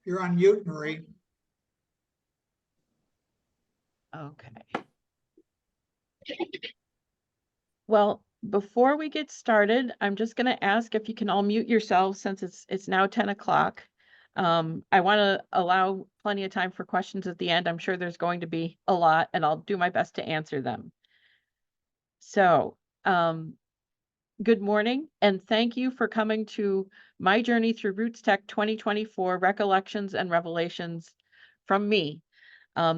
You're on mute, Marie. Okay. Well, before we get started, I'm just going to ask if you can all mute yourselves since it's now 10 o'clock. I want to allow plenty of time for questions at the end. I'm sure there's going to be a lot, and I'll do my best to answer them. So, good morning, and thank you for coming to my journey through RootsTech 2024 Recollections and Revelations from me.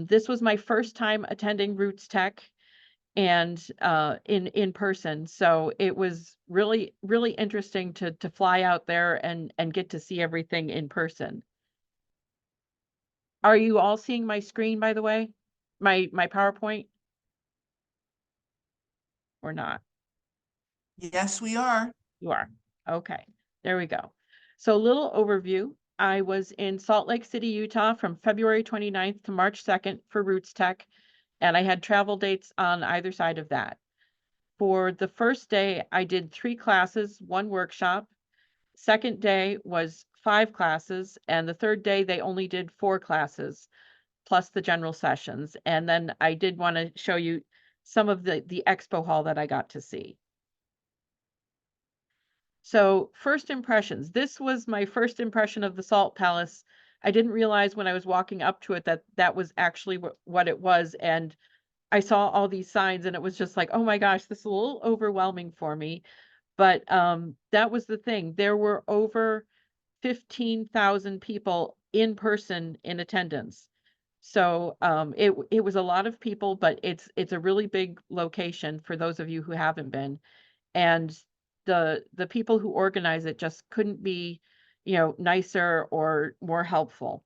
This was my first time attending RootsTech and in person, so it was really interesting to fly out there and get to see everything in person. Are you all seeing my screen, by the way? My PowerPoint or not? Yes, we are. You are. Okay, there we go. So a little overview. I was in Salt Lake City, Utah from February 29th to March 2nd for RootsTech, and I had travel dates on either side of that. For the first day, I did 3 classes, 1 workshop. Second day was 5 classes, and the third day they only did 4 classes, plus the general sessions. And then I did want to show you some of the expo hall that I got to see. So first impressions. This was my first impression of the Salt Palace. I didn't realize when I was walking up to it that that was actually what it was. And I saw all these signs and it was just like, oh my gosh, this is a little overwhelming for me. But that was the thing. There were over 15,000 people in person in attendance. So it was a lot of people, but it's a really big location for those of you who haven't been. And the people who organize it just couldn't be, nicer or more helpful.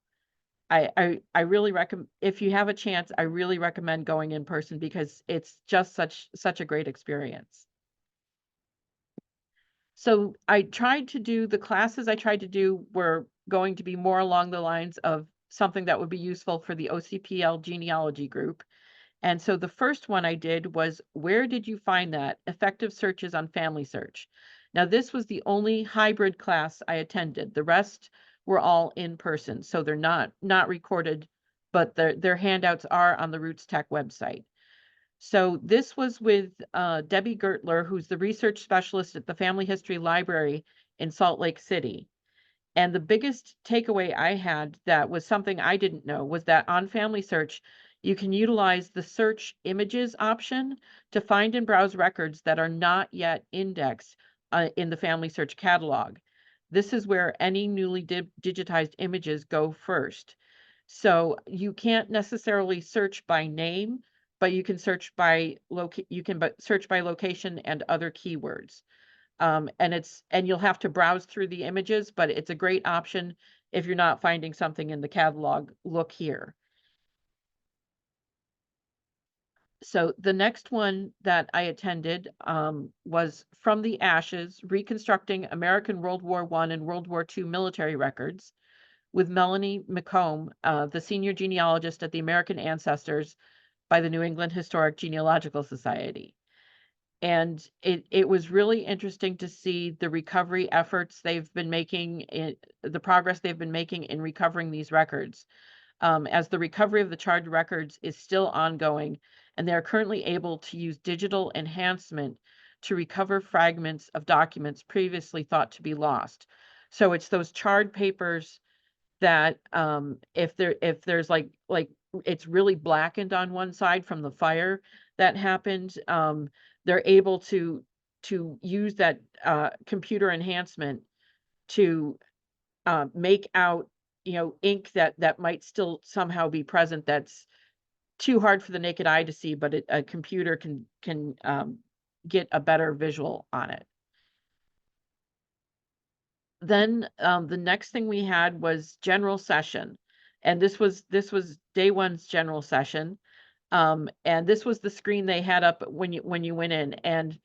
I really recommend, if you have a chance, I really recommend going in person because it's just such a great experience. So I tried to do the classes I tried to do were going to be more along the lines of something that would be useful for the OCPL genealogy group. And so the first one I did was, where did you find that? Effective searches on family search. Now, this was the only hybrid class I attended. The rest were all in person. So they're not recorded, but their handouts are on the RootsTech website. So this was with Debbie Gertler, who's the research specialist at the Family History Library in Salt Lake City. And the biggest takeaway I had that was something I didn't know was that on Family Search, you can utilize the search images option to find and browse records that are not yet indexed in the Family Search catalog. This is where any newly digitized images go first. So you can't necessarily search by name, but you can search by search by location and other keywords. And you'll have to browse through the images, but it's a great option if you're not finding something in the catalog. Look here. So the next one that I attended was From the Ashes, Reconstructing American World War I and World War II Military Records with Melanie McComb, the senior genealogist at the American Ancestors by the New England Historic Genealogical Society. And it was really interesting to see the recovery efforts they've been making, the progress they've been making in recovering these records. As the recovery of the charged records is still ongoing, and they are currently able to use digital enhancement to recover fragments of documents previously thought to be lost. So it's those charred papers that if there's like it's really blackened on one side from the fire that happened, they're able to use that computer enhancement to make out, ink that might still somehow be present that's too hard for the naked eye to see, but a computer can get a better visual on it. Then the next thing we had was general session, and this was day one's general session. And this was the screen they had up when you went in. And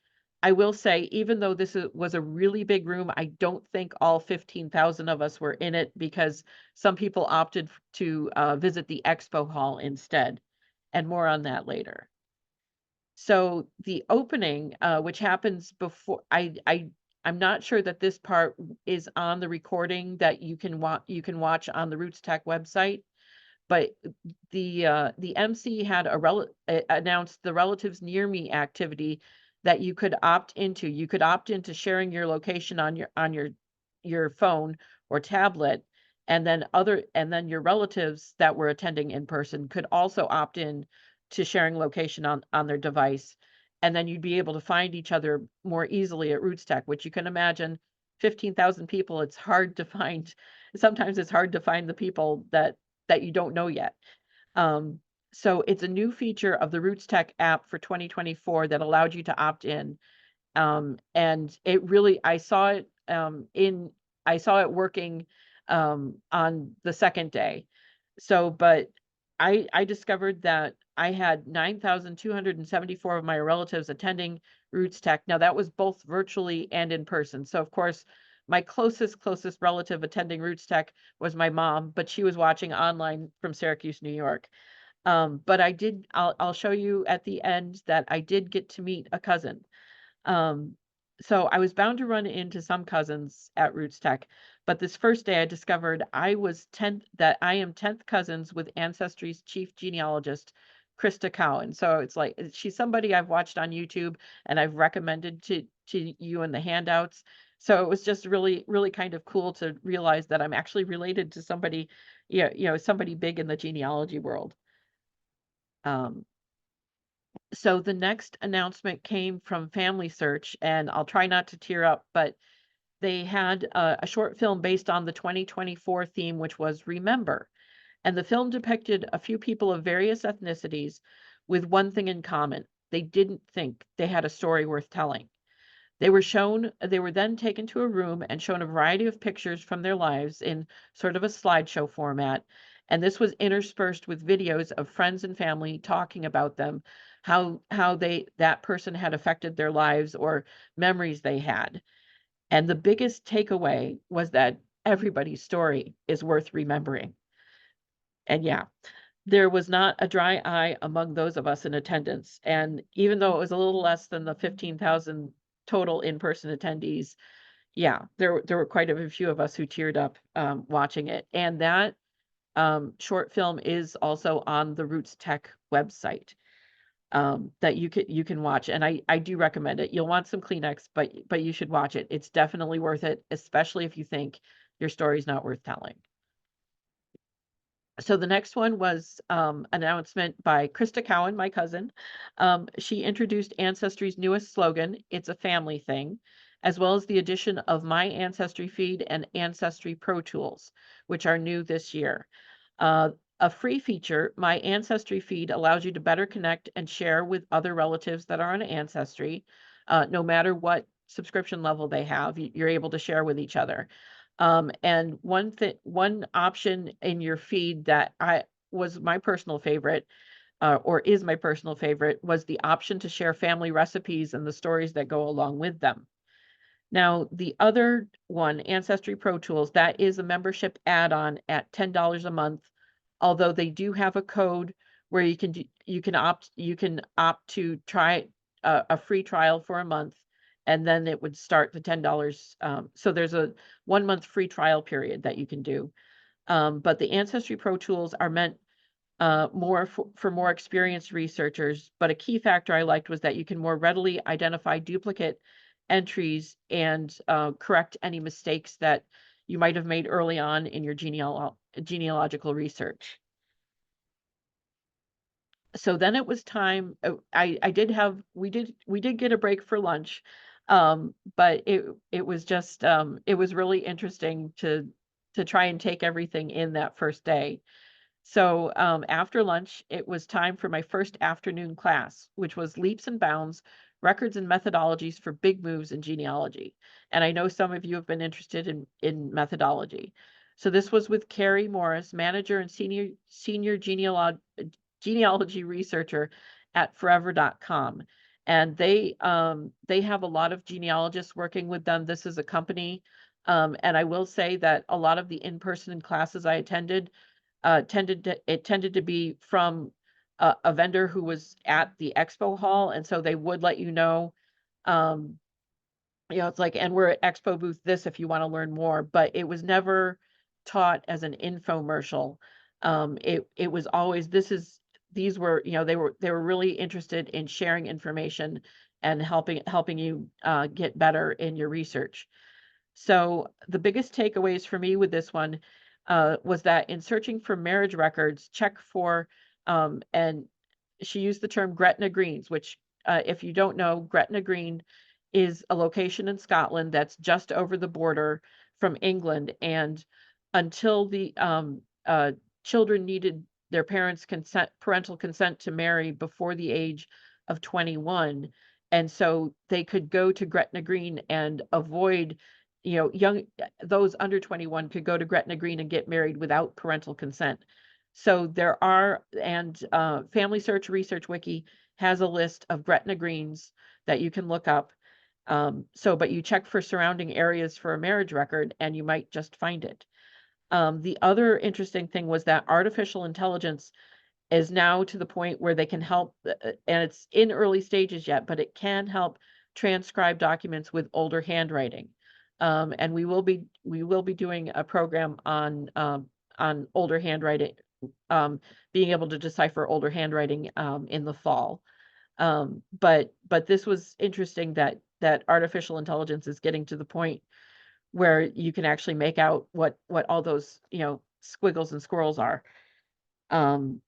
I will say, even though this was a really big room, I don't think all 15,000 of us were in it because some people opted to visit the expo hall instead, and more on that later. So the opening, which happens before, I I'm not sure that this part is on the recording that you can watch on the RootsTech website, but the MC had announced the relatives near me activity that you could opt into. You could opt into sharing your location on your phone or tablet, and then your relatives that were attending in person could also opt in to sharing location on their device, and then you'd be able to find each other more easily at RootsTech, which you can imagine 15,000 people, it's hard to find. Sometimes it's hard to find the people that you don't know yet. Um, so it's a new feature of the RootsTech app for 2024 that allowed you to opt in. And it really, I saw it working, on the second day. So, but I discovered that I had 9,274 of my relatives attending RootsTech. Now that was both virtually and in person. So of course, my closest relative attending RootsTech was my mom, but she was watching online from Syracuse, New York. But I'll show you at the end that I did get to meet a cousin. Um, so I was bound to run into some cousins at RootsTech, but this first day I discovered I am 10th cousins with Ancestry's chief genealogist, Krista Cowan. So it's like she's somebody I've watched on YouTube and I've recommended to you in the handouts. So it was just really, really kind of cool to realize that I'm actually related to somebody, somebody big in the genealogy world. Um, so the next announcement came from Family Search, and I'll try not to tear up, but they had a short film based on the 2024 theme, which was Remember. And the film depicted a few people of various ethnicities with one thing in common. They didn't think they had a story worth telling. They were then taken to a room and shown a variety of pictures from their lives in sort of a slideshow format. And this was interspersed with videos of friends and family talking about them, how that person had affected their lives or memories they had. And the biggest takeaway was that everybody's story is worth remembering. And yeah, there was not a dry eye among those of us in attendance. And even though it was a little less than the 15,000 total in-person attendees, yeah, there were quite a few of us who teared up watching it. And that short film is also on the RootsTech website, that you can watch. And I do recommend it. You'll want some Kleenex, but you should watch it. It's definitely worth it, especially if you think your story's not worth telling. So the next one was announcement by Krista Cowan, my cousin. She introduced Ancestry's newest slogan, "It's a family thing," as well as the addition of My Ancestry Feed and Ancestry Pro Tools, which are new this year. A free feature, My Ancestry Feed, allows you to better connect and share with other relatives that are on Ancestry. No matter what subscription level they have, you're able to share with each other. And one option in your feed that was my personal favorite, or is my personal favorite, was the option to share family recipes and the stories that go along with them. Now, the other one, Ancestry Pro Tools, that is a membership add-on at $10 a month, although they do have a code where you can opt to try a free trial for a month, and then it would start the $10. So there's a 1 month free trial period that you can do. But the Ancestry Pro Tools are meant more for more experienced researchers, but a key factor I liked was that you can more readily identify duplicate entries and correct any mistakes that you might have made early on in your genealogical research. So then it was time. I did have we did get a break for lunch, but it was just it was really interesting to try and take everything in that first day. So after lunch, it was time for my first afternoon class, which was Leaps and Bounds, Records and Methodologies for Big Moves in Genealogy. And I know some of you have been interested in methodology. So this was with Carrie Morris, manager and senior genealogy researcher at forever.com. And they have a lot of genealogists working with them. This is a company. And I will say that a lot of the in-person classes I attended tended to be from a vendor who was at the expo hall, and so they would let you know, um, It's like, and we're at Expo booth this if you want to learn more, but it was never taught as an infomercial. It was always, these were, they were really interested in sharing information and helping you get better in your research. So the biggest takeaways for me with this one was that in searching for marriage records, check for, and she used the term Gretna Greens, which, if you don't know, Gretna Green is a location in Scotland that's just over the border from England. And until the children needed their parental consent to marry before the age of 21. And so they could go to Gretna Green and avoid, those under 21 could go to Gretna Green and get married without parental consent. So there are, and Family Search Research Wiki has a list of Gretna Greens that you can look up. But you check for surrounding areas for a marriage record and you might just find it. The other interesting thing was that artificial intelligence is now to the point where they can help, and it's in early stages yet, but it can help transcribe documents with older handwriting. And we will be doing a program on older handwriting, being able to decipher older handwriting in the fall. But this was interesting that artificial intelligence is getting to the point where you can actually make out what all those, squiggles and squirrels are. Um,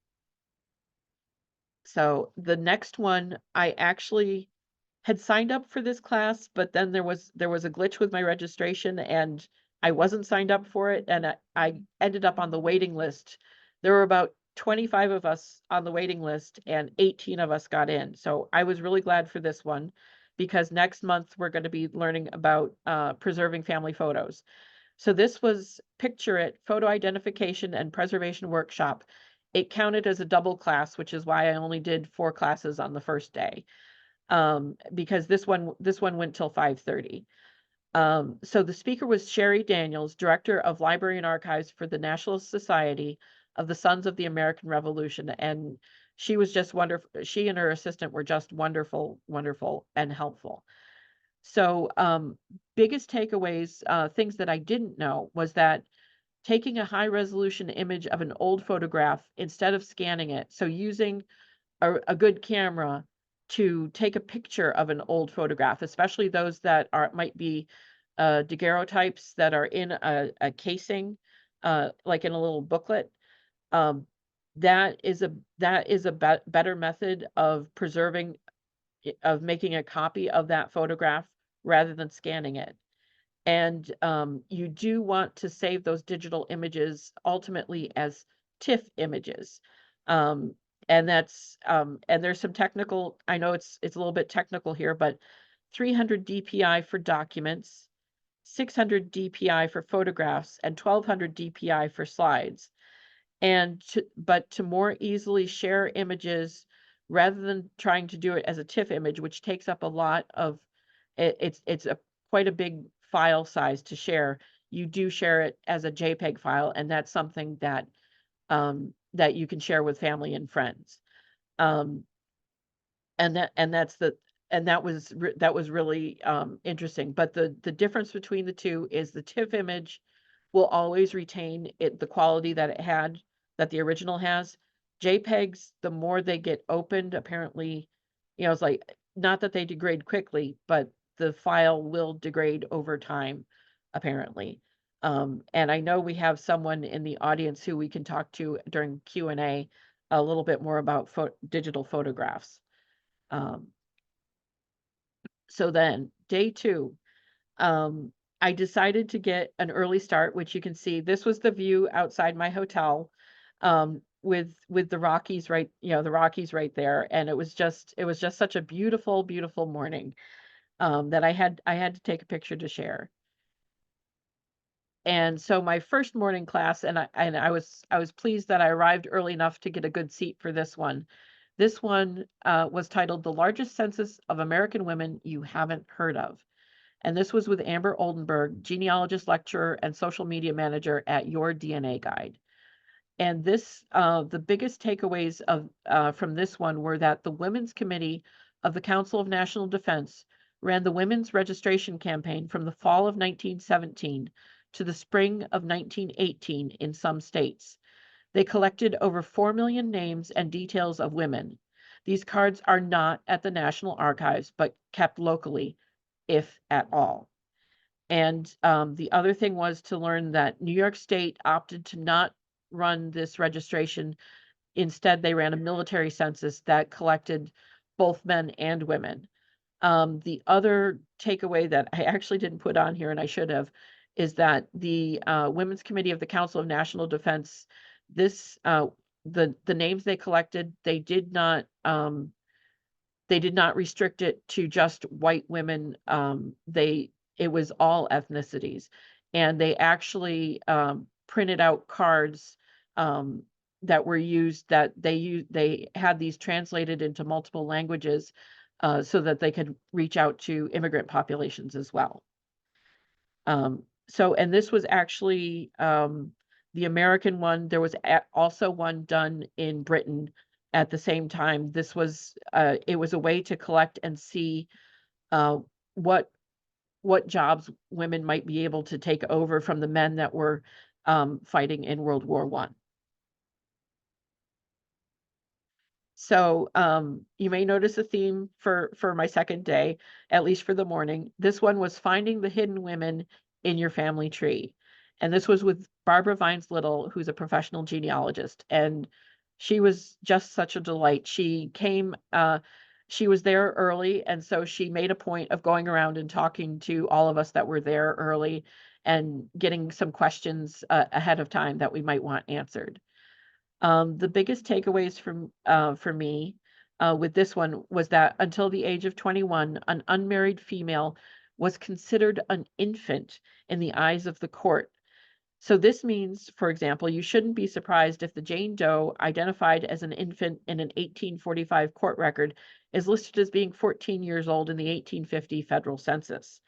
so the next one, I actually had signed up for this class, but then there was a glitch with my registration and I wasn't signed up for it, and I ended up on the waiting list. There were about 25 of us on the waiting list and 18 of us got in. So I was really glad for this one because next month we're going to be learning about preserving family photos. So this was Picture It, Photo Identification and Preservation Workshop. It counted as a double class, which is why I only did 4 classes on the first day. Because this one went till 5:30. So the speaker was Sherry Daniels, Director of Library and Archives for the National Society of the Sons of the American Revolution, and she was just wonderful. She and her assistant were just wonderful, wonderful, and helpful. So, biggest takeaways, things that I didn't know was that taking a high resolution image of an old photograph instead of scanning it, so using a good camera to take a picture of an old photograph, especially those that might be daguerreotypes that are in a casing, like in a little booklet. Um, that is a better method of of making a copy of that photograph rather than scanning it. And you do want to save those digital images ultimately as TIFF images. Um, and there's some technical, I know it's a little bit technical here, but 300 DPI for documents, 600 DPI for photographs, and 1200 DPI for slides. But to more easily share images rather than trying to do it as a TIFF image, which takes up a lot of it's a quite a big file size to share. You do share it as a JPEG file, and that's something that you can share with family and friends. Um, and that and that's the and that was really interesting. But the difference between the two is the TIFF image will always retain the quality that it had, that the original has. JPEGs, the more they get opened, apparently, it's like, not that they degrade quickly, but the file will degrade over time, apparently. And I know we have someone in the audience who we can talk to during Q&A a little bit more about digital photographs. Um, so then day 2, um, I decided to get an early start, which you can see. This was the view outside my hotel, with the Rockies the Rockies right there, and it was just such a beautiful, beautiful morning, that I had to take a picture to share. And so my first morning class, and I was pleased that I arrived early enough to get a good seat for this one. This one was titled "The Largest Census of American Women You Haven't Heard of." And this was with Amber Oldenburg, genealogist, lecturer, and social media manager at Your DNA Guide. And the biggest takeaways from this one were that the Women's Committee of the Council of National Defense ran the women's registration campaign from the fall of 1917 to the spring of 1918 in some states. They collected over 4 million names and details of women. These cards are not at the National Archives, but kept locally, if at all. And the other thing was to learn that New York State opted to not run this registration. Instead, they ran a military census that collected both men and women. The other takeaway that I actually didn't put on here, and I should have, is that the Women's Committee of the Council of National Defense, this the names they collected, they did not restrict it to just white women. It was all ethnicities, and they actually printed out cards that were used that they had these translated into multiple languages so that they could reach out to immigrant populations as well. And this was actually the American one. There was also one done in Britain at the same time. It was a way to collect and see uh, what jobs women might be able to take over from the men that were fighting in World War I. So you may notice a theme for my second day, at least for the morning. This one was finding the hidden women in your family tree. And this was with Barbara Vines Little, who's a professional genealogist. And she was just such a delight. She was there early, and so she made a point of going around and talking to all of us that were there early and getting some questions ahead of time that we might want answered. The biggest takeaways for me with this one was that until the age of 21, an unmarried female was considered an infant in the eyes of the court. So this means, for example, you shouldn't be surprised if the Jane Doe identified as an infant in an 1845 court record is listed as being 14 years old in the 1850 federal census.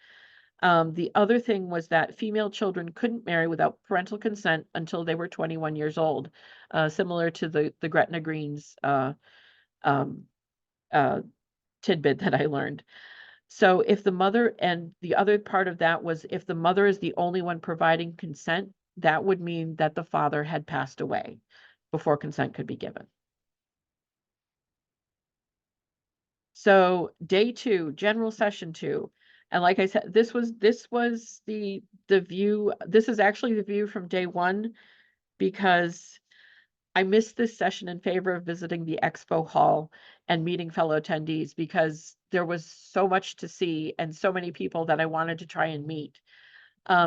The other thing was that female children couldn't marry without parental consent until they were 21 years old, similar to the Gretna Green's um, uh, tidbit that I learned. So if the mother, and the other part of that was if the mother is the only one providing consent, that would mean that the father had passed away before consent could be given. So day 2, general session 2. And like I said, this was the view. This is actually the view from day 1 because I missed this session in favor of visiting the expo hall and meeting fellow attendees because there was so much to see and so many people that I wanted to try and meet.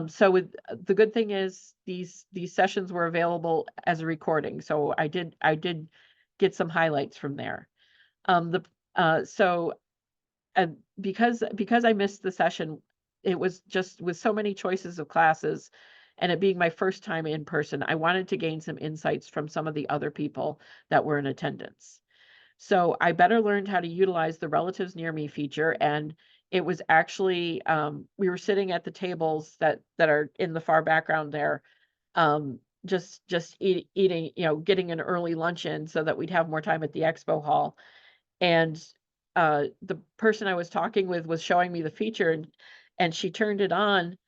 So with the good thing is these sessions were available as a recording. So I did get some highlights from there. So and because I missed the session, it was just with so many choices of classes and it being my first time in person, I wanted to gain some insights from some of the other people that were in attendance. So I better learned how to utilize the relatives near me feature. And it was actually, we were sitting at the tables that are in the far background there, just eating, getting an early lunch in so that we'd have more time at the expo hall. And the person I was talking with was showing me the feature and she turned it on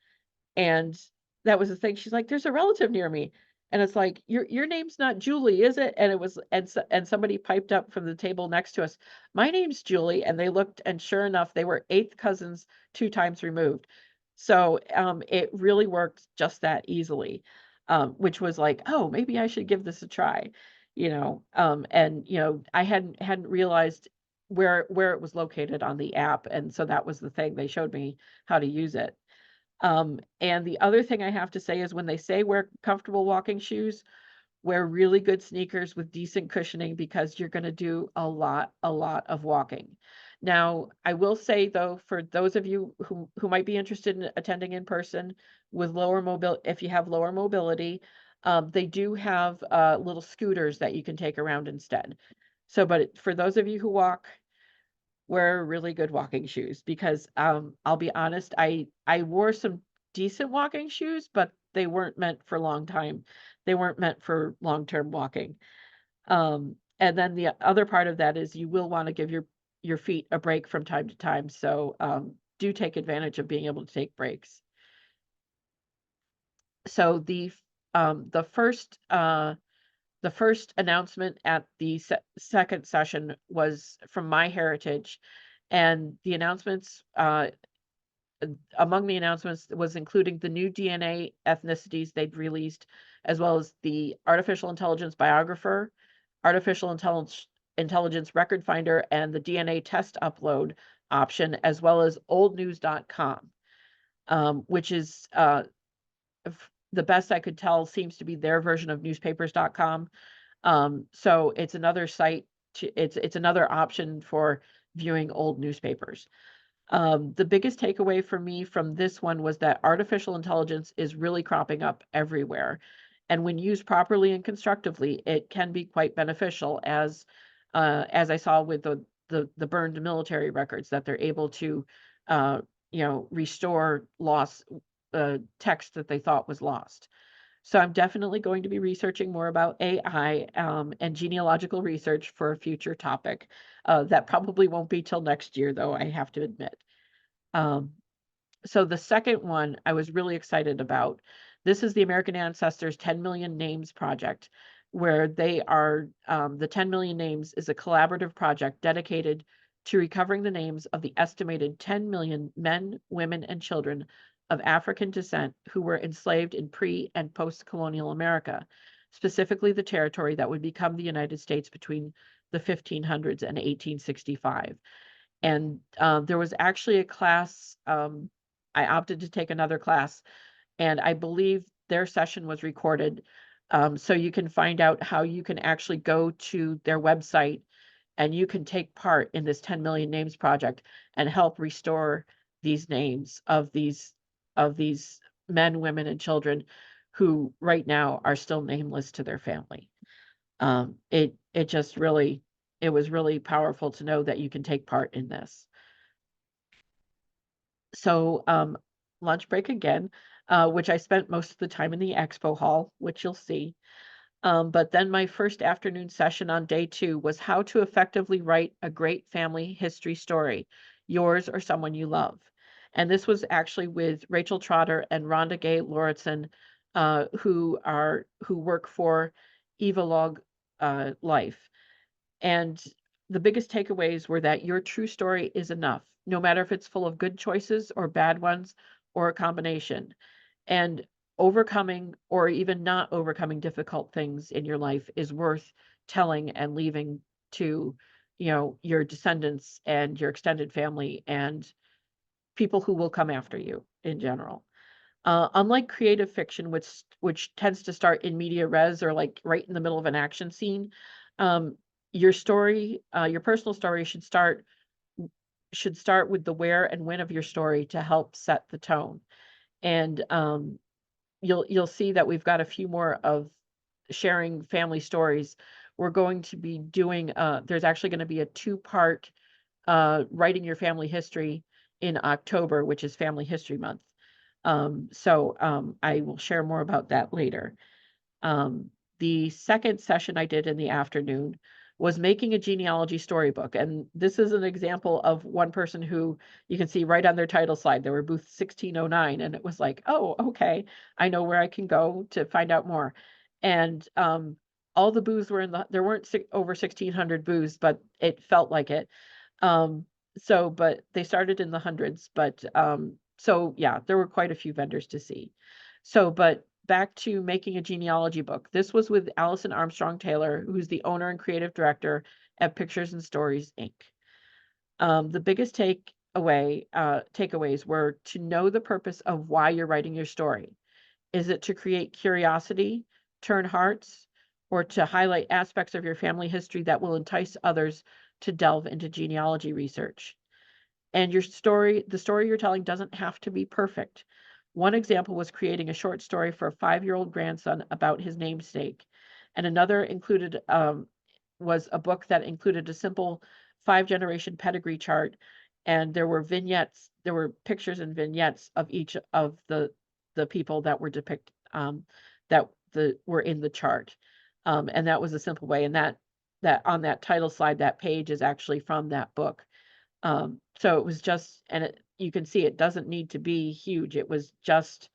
and that was the thing. She's like, "There's a relative near me." And it's like, "Your name's not Julie, is it?" And it was and somebody piped up from the table next to us, "My name's Julie." And they looked and sure enough, they were 8th cousins 2 times removed. So it really worked just that easily. Which was like, "Oh, maybe I should give this a try." And I hadn't realized where it was located on the app, and so that was the thing. They showed me how to use it. And the other thing I have to say is when they say wear comfortable walking shoes, wear really good sneakers with decent cushioning because you're going to do a lot of walking. Now, I will say though, for those of you who might be interested in attending in person with lower mobility, if you have lower mobility, they do have little scooters that you can take around instead. So, but for those of you who walk, wear really good walking shoes because I'll be honest, I wore some decent walking shoes, but they weren't meant for long time. They weren't meant for long-term walking. And then the other part of that is you will want to give your feet a break from time to time. So do take advantage of being able to take breaks. So the first announcement at the second session was from MyHeritage, and the announcements, among the announcements was including the new DNA ethnicities they'd released, as well as the artificial intelligence biographer, artificial intelligence record finder, and the DNA test upload option, as well as oldnews.com, which is the best I could tell seems to be their version of newspapers.com. So it's another site it's another option for viewing old newspapers. The biggest takeaway for me from this one was that artificial intelligence is really cropping up everywhere. And when used properly and constructively, it can be quite beneficial, as I saw with the burned military records, that they're able to restore lost text that they thought was lost. So I'm definitely going to be researching more about AI and genealogical research for a future topic. That probably won't be till next year, though, I have to admit. Um, so the second one I was really excited about. This is the American Ancestors 10 Million Names Project, where they are, the 10 Million Names is a collaborative project dedicated to recovering the names of the estimated 10 million men, women, and children of African descent who were enslaved in pre- and post-colonial America, specifically the territory that would become the United States between the 1500s and 1865. And there was actually a class, I opted to take another class, and I believe their session was recorded. So you can find out how you can actually go to their website and you can take part in this 10 Million Names project and help restore these names of these men, women, and children who right now are still nameless to their family. It just really, it was really powerful to know that you can take part in this. So, lunch break again, which I spent most of the time in the expo hall, which you'll see. But then my first afternoon session on day 2 was how to effectively write a great family history story, yours or someone you love. And this was actually with Rachel Trotter and Rhonda Gay Lauritsen, who work for Evalog Life. And the biggest takeaways were that your true story is enough, no matter if it's full of good choices or bad ones or a combination. And overcoming or even not overcoming difficult things in your life is worth telling and leaving to, your descendants and your extended family and people who will come after you in general. Unlike creative fiction, which tends to start in media res or like right in the middle of an action scene, um, your story, your personal story should start with the where and when of your story to help set the tone. And you'll see that we've got a few more of sharing family stories. We're going to be doing there's actually going to be a 2-part writing your family history in October, which is Family History Month. I will share more about that later. The second session I did in the afternoon was making a genealogy storybook. And this is an example of one person who you can see right on their title slide. They were booth 1609. And it was like, oh, okay, I know where I can go to find out more. And all the booths were there weren't over 1,600 booths, but it felt like it. But they started in the hundreds, but so yeah, there were quite a few vendors to see. But back to making a genealogy book. This was with Allison Armstrong Taylor, who's the owner and creative director at Pictures and Stories, Inc. The biggest takeaways were to know the purpose of why you're writing your story. Is it to create curiosity, turn hearts, or to highlight aspects of your family history that will entice others to delve into genealogy research? And the story you're telling doesn't have to be perfect. One example was creating a short story for a 5-year-old grandson about his namesake. And another was a book that included a simple 5-generation pedigree chart. And there were pictures and vignettes of each of the people that were were in the chart. And that was a simple way. And that on that title slide, that page is actually from that book. So it was just, and you can see it doesn't need to be huge. It was just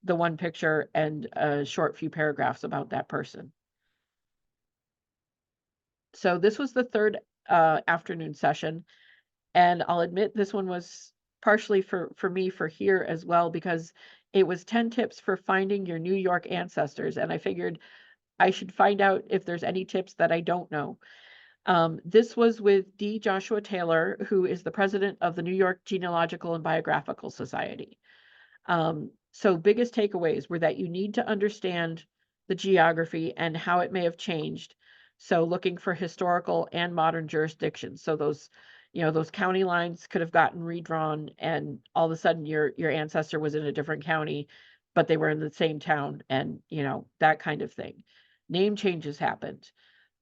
the one picture and a short few paragraphs about that person. So this was the third afternoon session, and I'll admit this one was partially for me for here as well, because it was 10 tips for finding your New York ancestors, and I figured I should find out if there's any tips that I don't know. This was with D. Joshua Taylor, who is the president of the New York Genealogical and Biographical Society. So biggest takeaways were that you need to understand the geography and how it may have changed. So looking for historical and modern jurisdictions. So those, those county lines could have gotten redrawn, and all of a sudden your ancestor was in a different county, but they were in the same town, and that kind of thing. Name changes happened.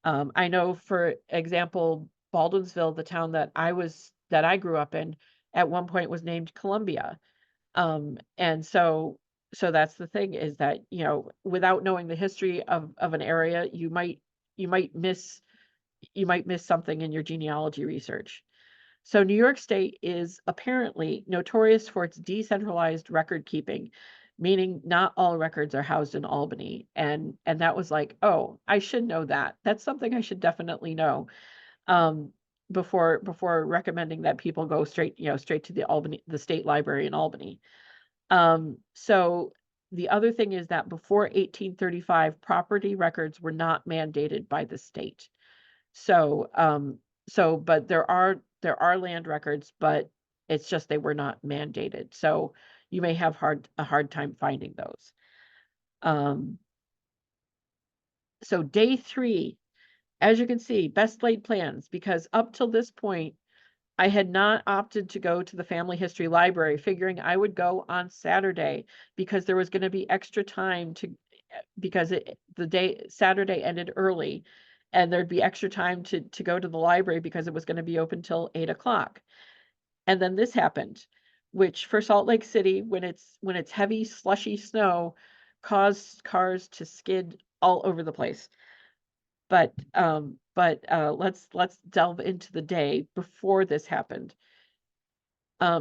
I know, for example, Baldwinsville, the town that I grew up in, at one point was named Columbia. And so that's the thing, is that, without knowing the history of an area, you might miss something in your genealogy research. So New York State is apparently notorious for its decentralized record keeping, meaning not all records are housed in Albany. And that was like, oh, I should know that. That's something I should definitely know. Um, before recommending that people go straight to the state library in Albany. So the other thing is that before 1835, property records were not mandated by the state. So, but there are land records, but it's just they were not mandated. So you may have a hard time finding those. So day 3, as you can see, best laid plans, because up till this point, I had not opted to go to the family history library, figuring I would go on Saturday because there was going to be extra time because Saturday ended early, and there'd be extra time to go to the library because it was going to be open till 8 o'clock. And then this happened, which for Salt Lake City, when it's heavy, slushy snow, caused cars to skid all over the place. But let's delve into the day before this happened.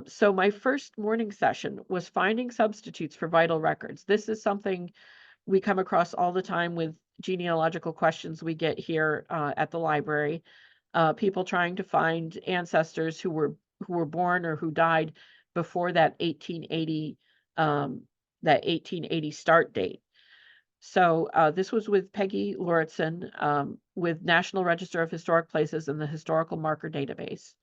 So my first morning session was finding substitutes for vital records. This is something we come across all the time with genealogical questions we get here at the library. People trying to find ancestors who were born or who died before that 1880 start date. So this was with Peggy Lauritsen with National Register of Historic Places and the Historical Marker Database.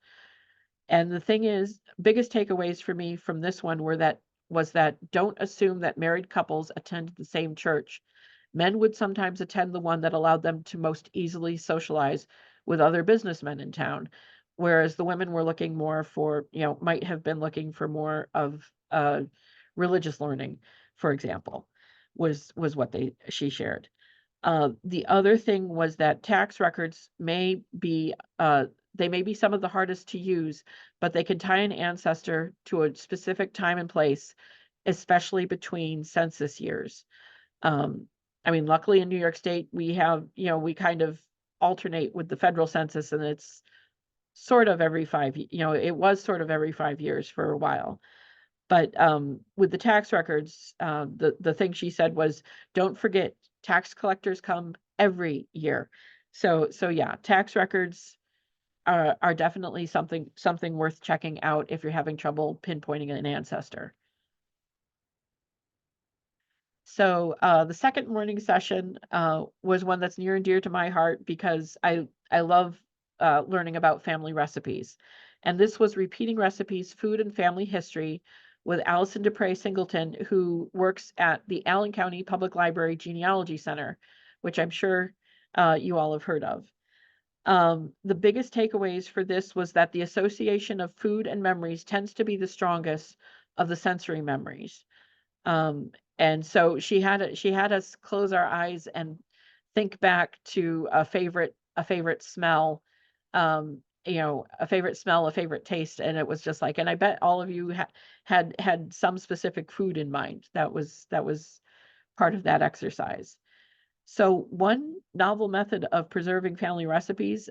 And the thing is, biggest takeaways for me from this one was that don't assume that married couples attend the same church. Men would sometimes attend the one that allowed them to most easily socialize with other businessmen in town, whereas the women were looking more for, might have been looking for more of religious learning, for example, was what she shared. The other thing was that tax records may be some of the hardest to use, but they can tie an ancestor to a specific time and place, especially between census years. I mean, luckily in New York State, we have, we kind of alternate with the federal census, and it's sort of every it was sort of every 5 years for a while. But with the tax records, the thing she said was, don't forget, tax collectors come every year. So yeah, tax records are definitely something worth checking out if you're having trouble pinpointing an ancestor. So the second morning session was one that's near and dear to my heart because I love learning about family recipes. And this was Repeating Recipes, Food and Family History with Allison Dupre Singleton, who works at the Allen County Public Library Genealogy Center, which I'm sure you all have heard of. The biggest takeaways for this was that the association of food and memories tends to be the strongest of the sensory memories. And so she had us close our eyes and think back to a favorite smell, a favorite smell, a favorite taste. And it was just like, and I bet all of you had some specific food in mind. That was part of that exercise. So one novel method of preserving family recipes,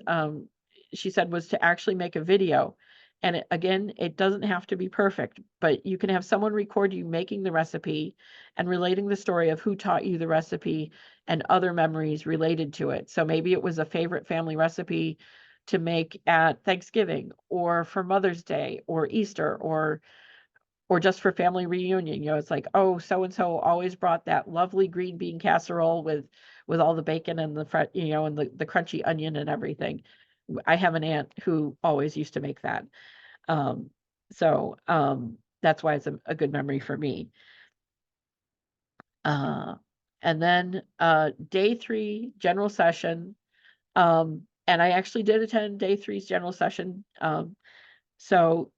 she said, was to actually make a video. And again, it doesn't have to be perfect, but you can have someone record you making the recipe and relating the story of who taught you the recipe and other memories related to it. So maybe it was a favorite family recipe to make at Thanksgiving or for Mother's Day or Easter or just for family reunion. It's like, oh, so and so always brought that lovely green bean casserole with all the bacon and and the crunchy onion and everything. I have an aunt who always used to make that. Um, that's why it's a good memory for me. Uh, and then day 3 general session. And I actually did attend day 3's general session. So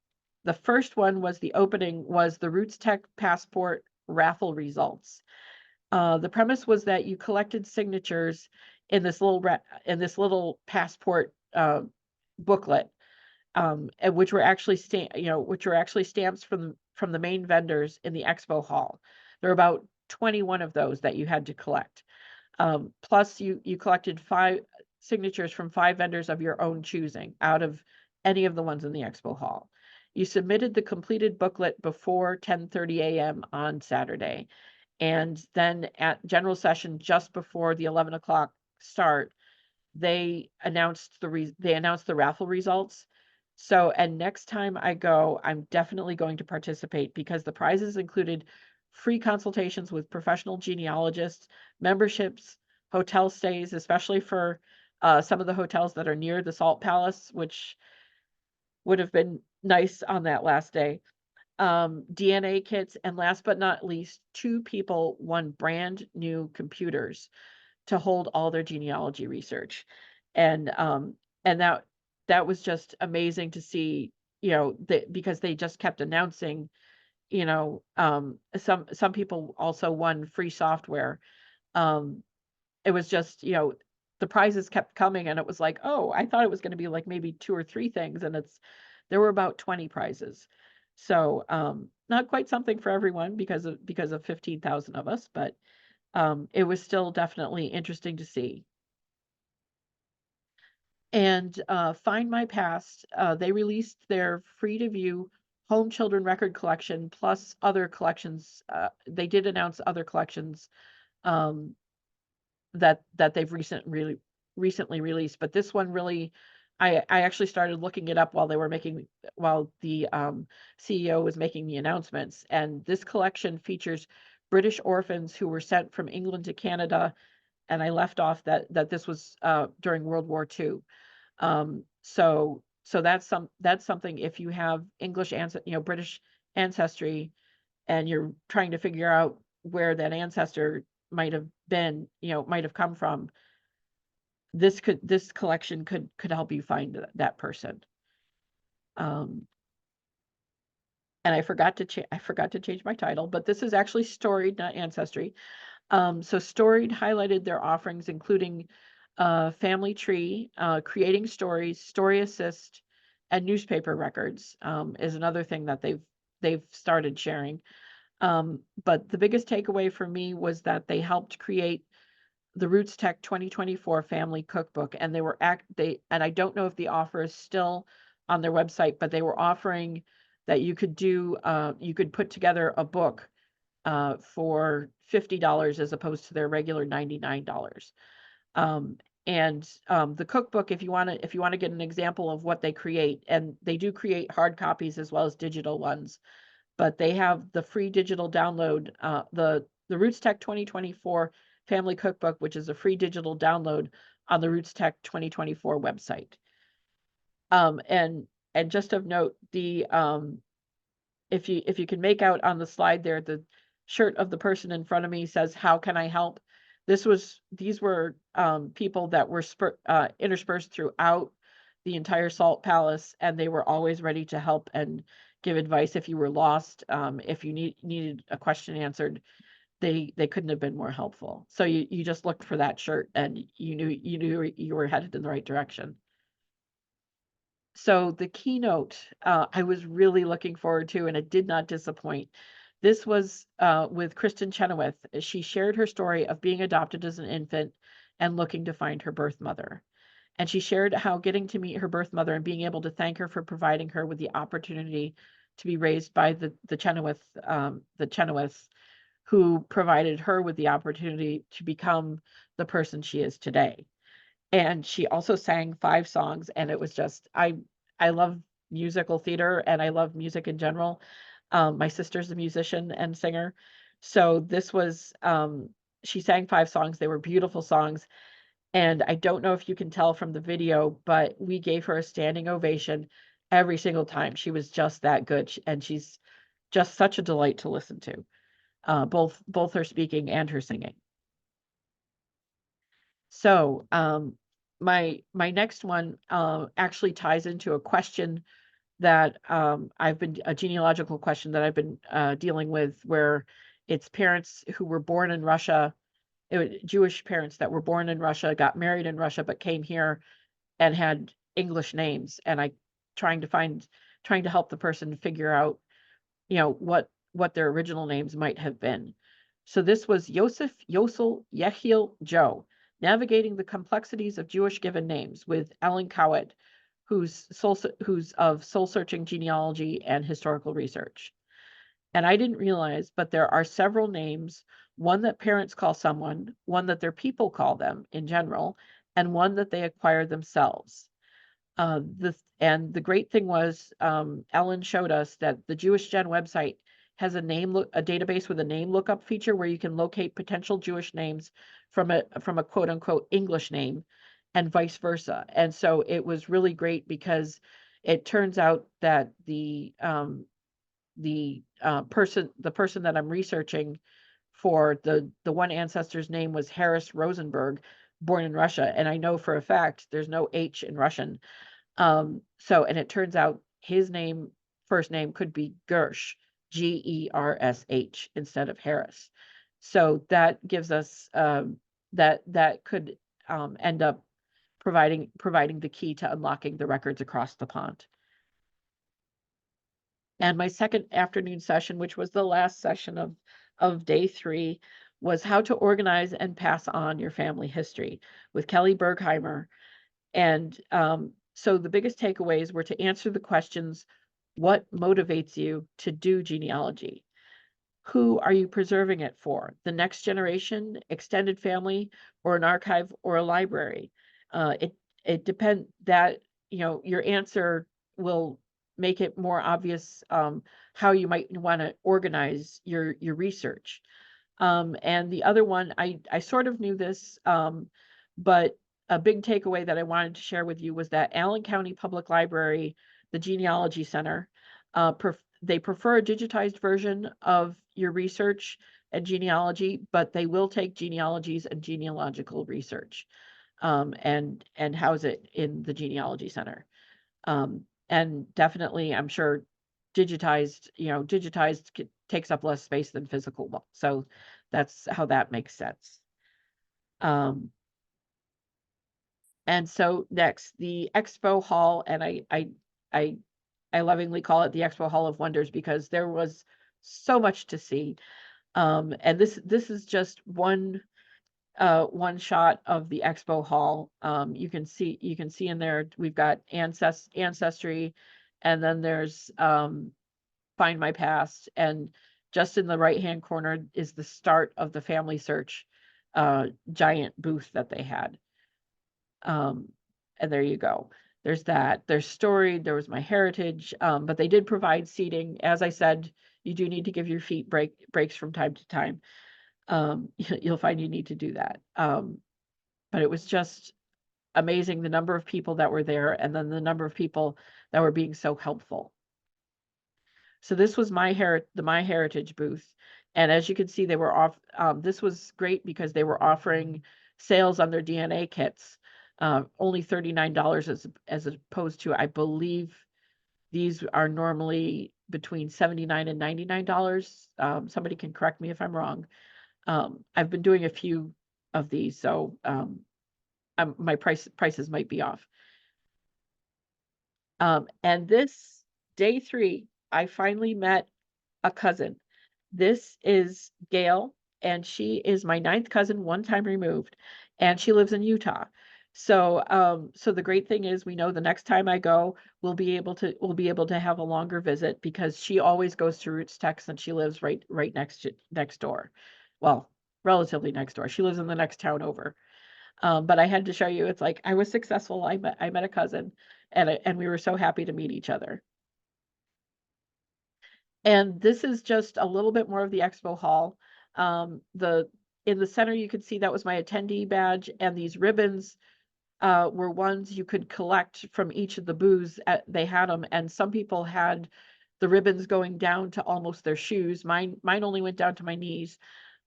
the first one was the opening was the RootsTech passport raffle results. The premise was that you collected signatures in this little passport booklet, and which were actually stamps from the main vendors in the expo hall. There were about 21 of those that you had to collect. Plus you collected 5 signatures from 5 vendors of your own choosing out of any of the ones in the expo hall. You submitted the completed booklet before 10:30 a.m. on Saturday. And then at general session, just before the 11 o'clock start, they announced the raffle results. So, and next time I go, I'm definitely going to participate because the prizes included free consultations with professional genealogists, memberships, hotel stays, especially for some of the hotels that are near the Salt Palace, which would have been nice on that last day. DNA kits, and last but not least, 2 people won brand new computers to hold all their genealogy research. And that was just amazing to see, because they just kept announcing, some people also won free software. Um, it was just, the prizes kept coming and it was like, oh, I thought it was going to be like maybe 2 or 3 things, and there were about 20 prizes. So, not quite something for everyone because of 15,000 of us, but it was still definitely interesting to see. And Find My Past, they released their free to view home children record collection plus other collections. They did announce other collections um, that they've recently released, but this one really, I actually started looking it up while the CEO was making the announcements. And this collection features British orphans who were sent from England to Canada, and I left off that this was during World War II. So that's something if you have British ancestry, and you're trying to figure out where that ancestor might have been, might have come from. This collection could help you find that person. Um, and I forgot to change my title, but this is actually Storied, not Ancestry. So Storied highlighted their offerings, including Family Tree, Creating Stories, Story Assist, and newspaper records is another thing that they've started sharing. But the biggest takeaway for me was that they helped create the RootsTech 2024 Family Cookbook, and and I don't know if the offer is still on their website, but they were offering that you could put together a book for $50 as opposed to their regular $99. Um, the cookbook, if you want to get an example of what they create, and they do create hard copies as well as digital ones, but they have the free digital download, the RootsTech 2024 Family Cookbook, which is a free digital download on the RootsTech 2024 website. And just of note, if you can make out on the slide there, the shirt of the person in front of me says, "How can I help?" These were people that were interspersed throughout the entire Salt Palace, and they were always ready to help and give advice if you were lost, if you needed a question answered. They couldn't have been more helpful. So you just looked for that shirt and you knew you were headed in the right direction. So the keynote, I was really looking forward to, and it did not disappoint. This was with Kristen Chenoweth. She shared her story of being adopted as an infant and looking to find her birth mother. And she shared how getting to meet her birth mother and being able to thank her for providing her with the opportunity to be raised by the Chenoweths, who provided her with the opportunity to become the person she is today. And she also sang 5 songs, and it was just I love musical theater, and I love music in general. My sister's a musician and singer, so this was, she sang 5 songs, they were beautiful songs, and I don't know if you can tell from the video, but we gave her a standing ovation every single time. She was just that good, and she's just such a delight to listen to, both her speaking and her singing. So, my next one, actually ties into a question that, a genealogical question that I've been, dealing with, where it's parents who were born in Russia, Jewish parents that were born in Russia, got married in Russia, but came here and had English names, and trying to help the person figure out, what their original names might have been. So this was Yosef Yosel Yechiel Joe, Navigating the Complexities of Jewish Given Names, with Ellen Cowett, who's of soul-searching genealogy and historical research. And I didn't realize, but there are several names, one that parents call someone, one that their people call them in general, and one that they acquire themselves. The great thing was, Ellen showed us that the Jewish Gen website has a database with a name lookup feature where you can locate potential Jewish names from a quote unquote English name, and vice versa. And so it was really great, because it turns out that the person that I'm researching for, the one ancestor's name was Harris Rosenberg, born in Russia, and I know for a fact there's no H in Russian. And it turns out his first name could be Gersh, Gersh, instead of Harris. So that gives us, that could, end up providing the key to unlocking the records across the pond. And my second afternoon session, which was the last session of day 3, was how to organize and pass on your family history, with Kelly Bergheimer. And so the biggest takeaways were to answer the questions: what motivates you to do genealogy? Who are you preserving it for? The next generation, extended family, or an archive or a library? It depends that, your answer will make it more obvious, how you might want to organize your research. And the other one, I sort of knew this, but a big takeaway that I wanted to share with you was that Allen County Public Library, the Genealogy Center, they prefer a digitized version of your research and genealogy, but they will take genealogies and genealogical research, and house it in the Genealogy Center. And definitely, I'm sure digitized takes up less space than physical. So that's how that makes sense. And so next, the expo hall, and I lovingly call it the Expo Hall of Wonders, because there was so much to see. And this is just one shot of the expo hall. You can see in there we've got ancestry, and then there's Find My Past, and just in the right hand corner is the start of the Family Search giant booth that they had. And there you go. There's that. There's Story. There was My Heritage. But they did provide seating. As I said, you do need to give your feet breaks from time to time. You'll find you need to do that. But it was just amazing, the number of people that were there, and then the number of people that were being so helpful. So this was the My Heritage booth. And as you can see, they were this was great because they were offering sales on their DNA kits, only $39 as opposed to, I believe these are normally between $79 and $99. Somebody can correct me if I'm wrong. I've been doing a few of these, so my prices might be off. And this day 3, I finally met a cousin. This is Gail, and she is my 9th cousin, one time removed, and she lives in Utah. So the great thing is we know the next time I go, we'll be able to have a longer visit because she always goes to RootsTech and she lives right next door. Well, relatively next door. She lives in the next town over. But I had to show you, it's like I was successful. I met a cousin and we were so happy to meet each other. And this is just a little bit more of the expo hall. In the center, you could see that was my attendee badge, and these ribbons were ones you could collect from each of the booths. They had them, and some people had the ribbons going down to almost their shoes. Mine only went down to my knees.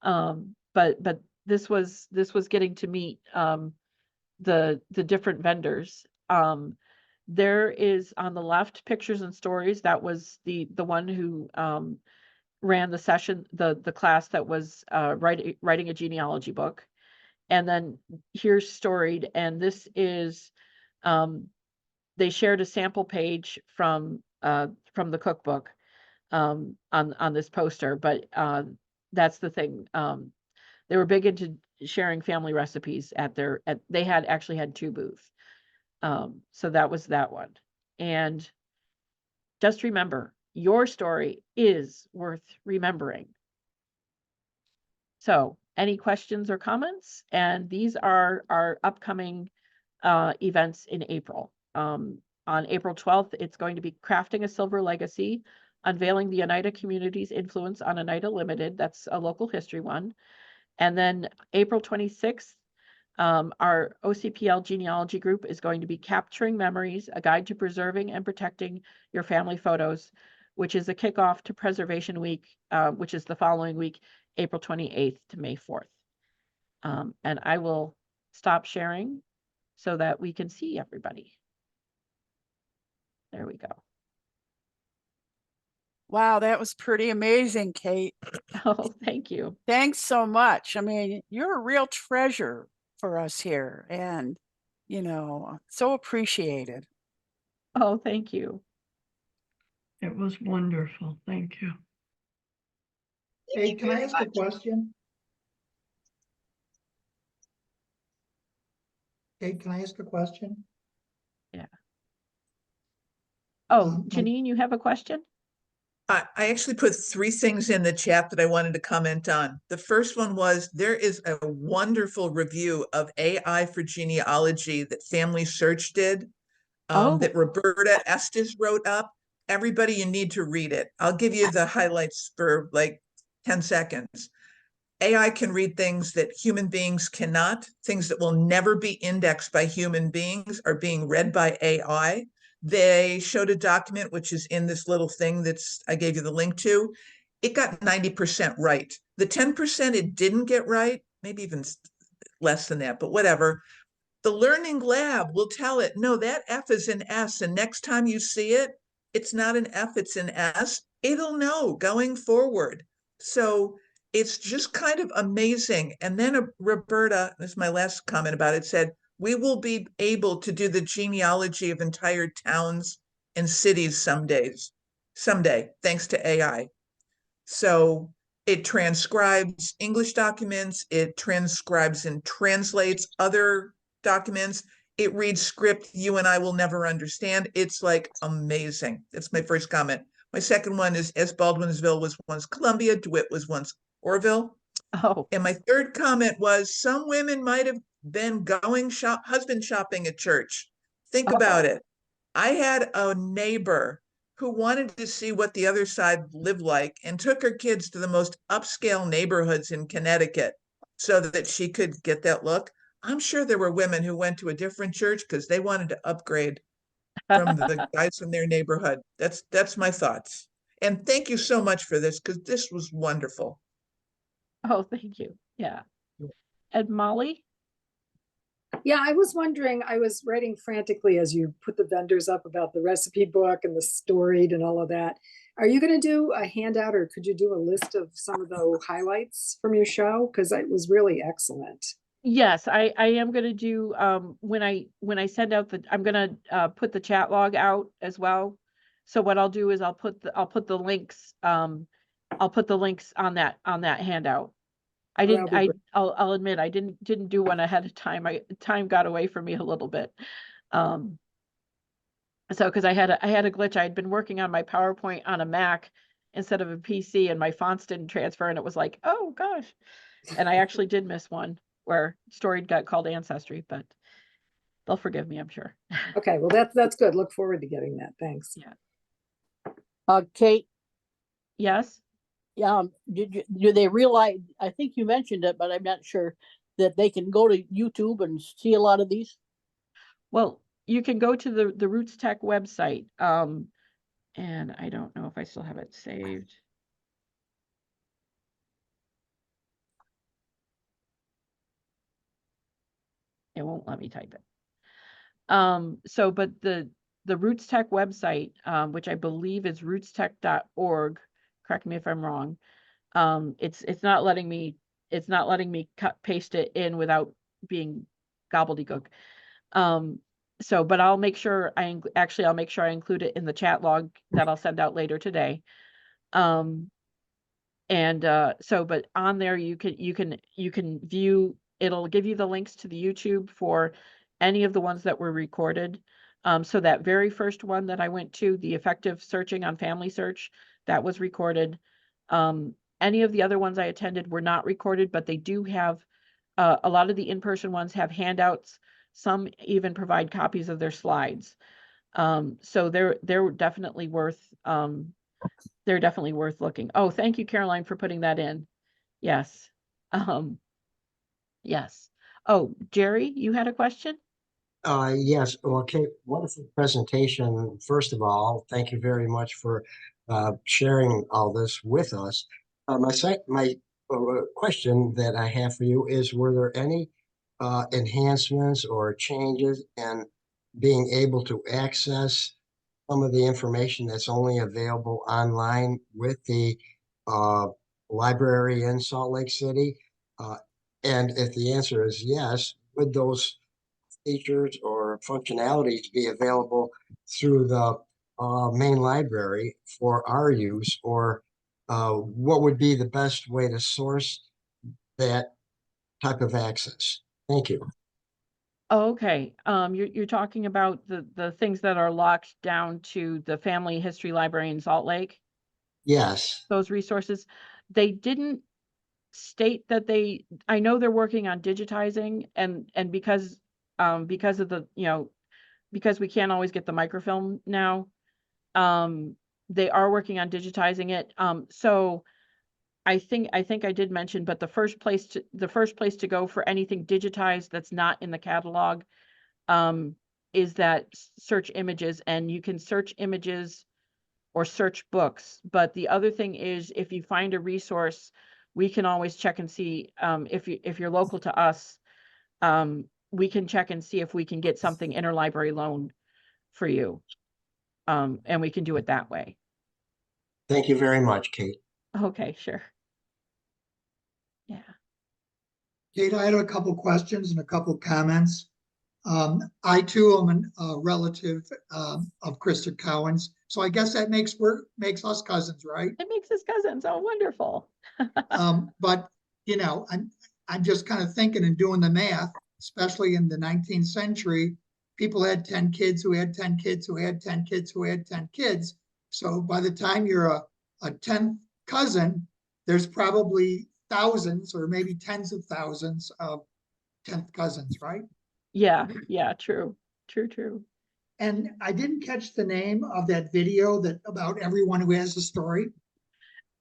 But this was getting to meet the different vendors. There is on the left pictures and stories. That was the one who ran the session, the class that was writing a genealogy book. And then here's storied, and this is they shared a sample page from the cookbook on this poster, but that's the thing. They were big into sharing family recipes they actually had 2 booths. So that was that one. And just remember, your story is worth remembering. So any questions or comments? And these are our upcoming events in April. On April 12th, it's going to be Crafting a Silver Legacy, Unveiling the Oneida Community's Influence on Oneida Limited. That's a local history one. And then April 26th, our OCPL genealogy group is going to be Capturing Memories, a guide to preserving and protecting your family photos, which is a kickoff to Preservation Week, which is the following week, April 28th to May 4th. And I will stop sharing so that we can see everybody. There we go. Wow, that was pretty amazing, Kate. Oh, thank you. Thanks so much. I mean, you're a real treasure for us here and, so appreciated. Oh, thank you. It was wonderful. Thank you. Hey, can I ask a question? Hey, can I ask a question? Yeah. Oh, Um, Janine, you have a question? I actually put 3 things in the chat that I wanted to comment on. The first one was there is a wonderful review of AI for genealogy that Family Search did, that Roberta Estes wrote up. Everybody, you need to read it. I'll give you the highlights for like 10 seconds. AI can read things that human beings cannot. Things that will never be indexed by human beings are being read by AI. They showed a document, which is in this little thing I gave you the link to. It got 90% right. The 10% it didn't get right, maybe even less than that, but whatever. The learning lab will tell it, no, that F is an S. And next time you see it, it's not an F, it's an S. It'll know going forward. So it's just kind of amazing. And then Roberta, this is my last comment about it, said, we will be able to do the genealogy of entire towns and cities someday, thanks to AI. So it transcribes English documents, it transcribes and translates other documents. It reads script you and I will never understand. It's like amazing. That's my first comment. My second one is, as Baldwinsville was once Columbia, DeWitt was once Orville. Oh, And my third comment was, some women might have been going husband shopping at church. Think about it. I had a neighbor who wanted to see what the other side lived like and took her kids to the most upscale neighborhoods in Connecticut so that she could get that look. I'm sure there were women who went to a different church because they wanted to upgrade from the guys from their neighborhood. That's my thoughts. And thank you so much for this, because this was wonderful. oh, thank you. Yeah. And Molly? Yeah, I was wondering, I was writing frantically as you put the vendors up about the recipe book and the storied and all of that. Are you going to do a handout, or could you do a list of some of the highlights from your show? Because it was really excellent. Yes, I am going to do when I send out I'm going to put the chat log out as well. So what I'll do is I'll put the links on that handout. I Oh, that'll didn't, be great. I'll admit, I didn't do one ahead of time. Time got away from me a little bit. So, cause I had a glitch. I had been working on my PowerPoint on a Mac instead of a PC, and my fonts didn't transfer, and it was like, oh gosh. And I actually did miss one where story got called Ancestry, but they'll forgive me, I'm sure. Okay, well, that's good. Look forward to getting that. Thanks. Yeah. Kate, Yes. do they realize, I think you mentioned it, but I'm not sure, that they can go to YouTube and see a lot of these? Well, you can go to the RootsTech website. And I don't know if I still have it saved. It won't let me type it. So, but the RootsTech website, which I believe is rootstech.org, correct me if I'm wrong. It's not letting me paste it in without being gobbledygook. So, but I'll make sure I'll make sure I include it in the chat log that I'll send out later today. But on there you can view, it'll give you the links to the YouTube for any of the ones that were recorded. So that very first one that I went to, the effective searching on family search, that was recorded. Any of the other ones I attended were not recorded, but they do have, a lot of the in-person ones have handouts. Some even provide copies of their slides. So they're definitely worth, looking. Oh, thank you, Caroline, for putting that in. Yes. Yes. Oh, Jerry, you had a question? Yes, well, Kate, wonderful presentation. First of all, thank you very much for sharing all this with us. My question that I have for you is, were there any enhancements or changes in being able to access some of the information that's only available online with the uh, library in Salt Lake City? And if the answer is yes, would those features or functionalities be available through the main library for our use, or what would be the best way to source that type of access? Thank you. Okay. You're talking about the things that are locked down to the Family History Library in Salt Lake, Yes. those resources. They didn't state that I know they're working on digitizing, and because of the, because we can't always get the microfilm now, they are working on digitizing it. So I think I did mention, but the first place to go for anything digitized that's not in the catalog, is that search images, and you can search images or search books. But the other thing is, if you find a resource, we can always check and see, if you're local to us, we can check and see if we can get something interlibrary loan for you. And we can do it that way. Thank you very much, Kate. Okay, sure. Yeah. Kate, I had a couple questions and a couple comments. I too am a relative of Krista Cowan's, so I guess that makes us cousins, right? It makes us cousins. Oh, wonderful. But I'm just kind of thinking and doing the math, especially in the 19th century, people had 10 kids who had 10 kids who had 10 kids who had 10 kids. So by the time you're a 10th cousin, there's probably thousands or maybe tens of thousands of 10th cousins, right? Yeah, true. And I didn't catch the name of that video about everyone who has a story.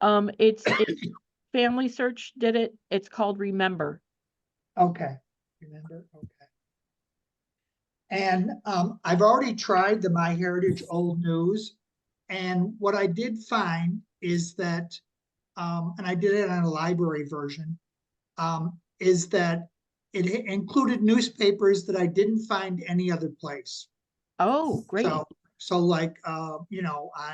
It's Family Search did it. It's called Remember. Okay, remember, okay. And I've already tried the MyHeritage Old News, and what I did find is that, and I did it on a library version, is that it included newspapers that I didn't find any other place. Oh, great. So like, on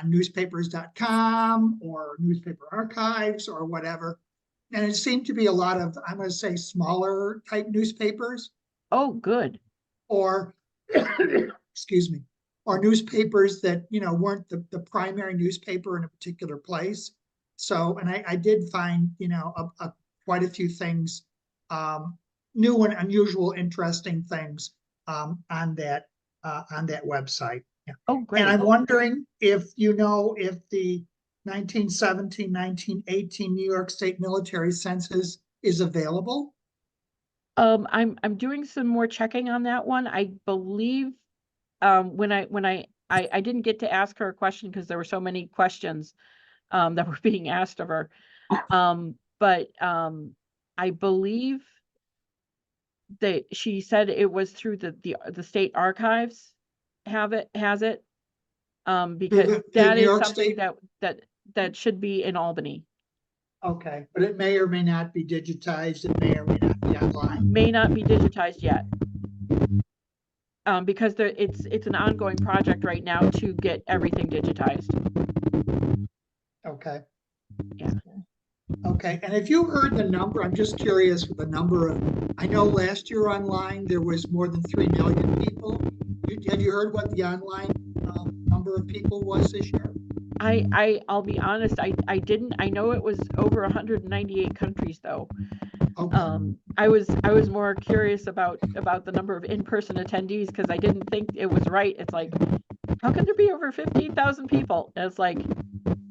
newspapers.com or newspaper archives or whatever. And it seemed to be a lot of, I'm going to say, smaller type newspapers. Oh, good. Or, excuse me, or newspapers that, weren't the primary newspaper in a particular place. So, and I did find, quite a few things, new and unusual, interesting things on that website. Oh, great. And I'm wondering if you know if the 1917, 1918 New York State military census is available. I'm doing some more checking on that one. I believe when I didn't get to ask her a question because there were so many questions that were being asked of her. But I believe that she said it was through the state archives has it. Because the that New is York something State? that should be in Albany. Okay, but it may or may not be digitized. It may or may not be online. May not be digitized yet. Because it's an ongoing project right now to get everything digitized. Okay. Yeah. Okay, and if you heard the number, I'm just curious with the number of, I know last year online, there was more than 3 million people. Have you heard what the online number of people was this year? I'll be honest, I didn't. I know it was over 198 countries though. Okay. I was more curious about the number of in-person attendees because I didn't think it was right. It's like, how can there be over 15,000 people? And it's like,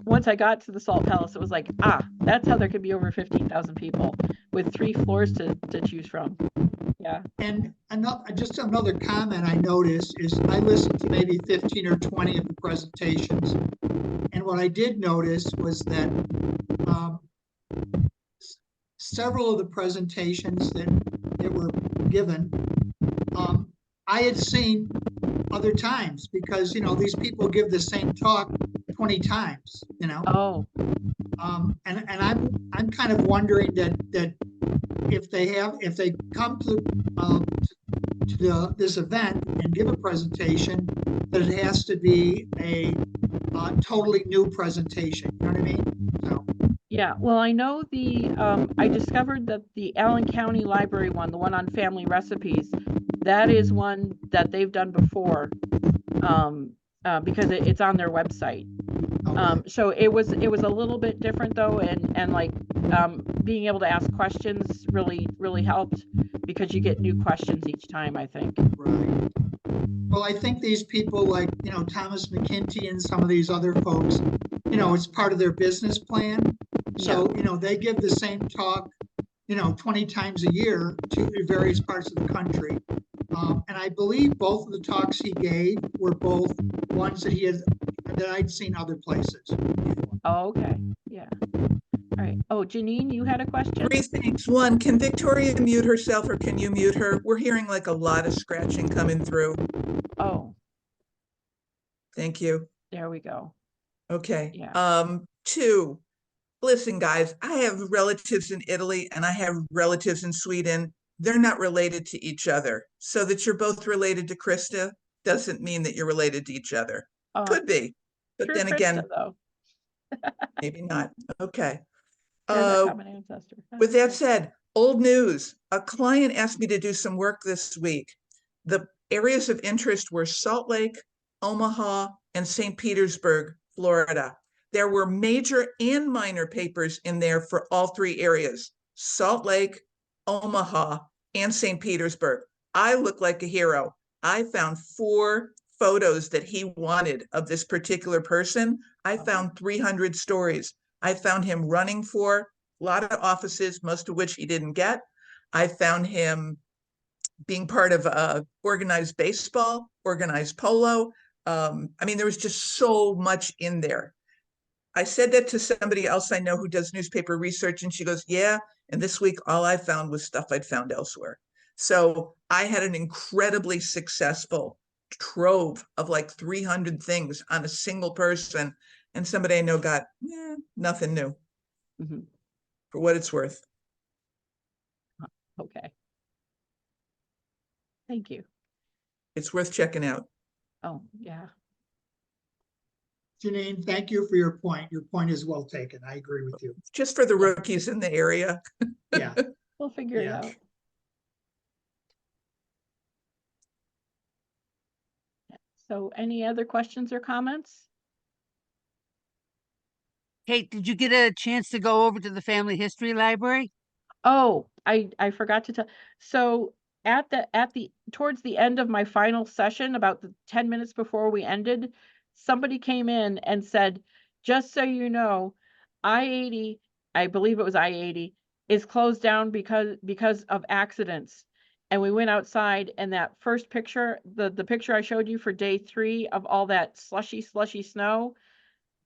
once I got to the Salt Palace, it was like, that's how there could be over 15,000 people with 3 floors to choose from. Yeah. And just another comment I noticed is I listened to maybe 15 or 20 of the presentations. And what I did notice was that several of the presentations that were given, I had seen other times because, these people give the same talk 20 times, Oh. And I'm kind of wondering that if they come to this event and give a presentation, that it has to be a totally new presentation. You know what I mean? So. Yeah, well, I know I discovered that the Allen County Library one, the one on family recipes, that is one that they've done before, because it's on their website. Okay. So it was a little bit different though, and like being able to ask questions really helped because you get new questions each time, I think. Right. Well, I think these people like, Thomas McKinty and some of these other folks, it's part of their business plan. So, they give the same talk, 20 times a year to various parts of the country. And I believe both of the talks he gave were both ones that I'd seen other places. Oh, okay. Yeah. All right. Oh, Janine, you had a question? 3 things. 1, can Victoria mute herself or can you mute her? We're hearing like a lot of scratching coming through. Oh. Thank you. There we go. Okay. Yeah. 2, listen, guys, I have relatives in Italy and I have relatives in Sweden. They're not related to each other. So that you're both related to Krista doesn't mean that you're related to each other. Could be, but then again, Krista, though. maybe not. Okay. There's a common ancestor. With that said, old news. A client asked me to do some work this week. The areas of interest were Salt Lake, Omaha, and St. Petersburg, Florida. There were major and minor papers in there for all 3 areas, Salt Lake, Omaha, and St. Petersburg. I look like a hero. I found 4 photos that he wanted of this particular person. I found 300 stories. I found him running for a lot of offices, most of which he didn't get. I found him being part of organized baseball, organized polo. There was just so much in there. I said that to somebody else I know who does newspaper research, and she goes, yeah, and this week all I found was stuff I'd found elsewhere. So I had an incredibly successful trove of like 300 things on a single person, and somebody I know got nothing new. Mm-hmm. For what it's worth. Okay. Thank you. It's worth checking out. Oh, yeah. Janine, thank you for your point. Your point is well taken. I agree with you. Just for the rookies in the area. Yeah. We'll figure it out. So any other questions or comments? Kate, did you get a chance to go over to the family history library? Oh, I forgot to tell. So towards the end of my final session, about the 10 minutes before we ended, somebody came in and said, just so you know, I-80, I believe it was I-80, is closed down because of accidents. And we went outside, and that first picture, the picture I showed you for day 3 of all that slushy snow,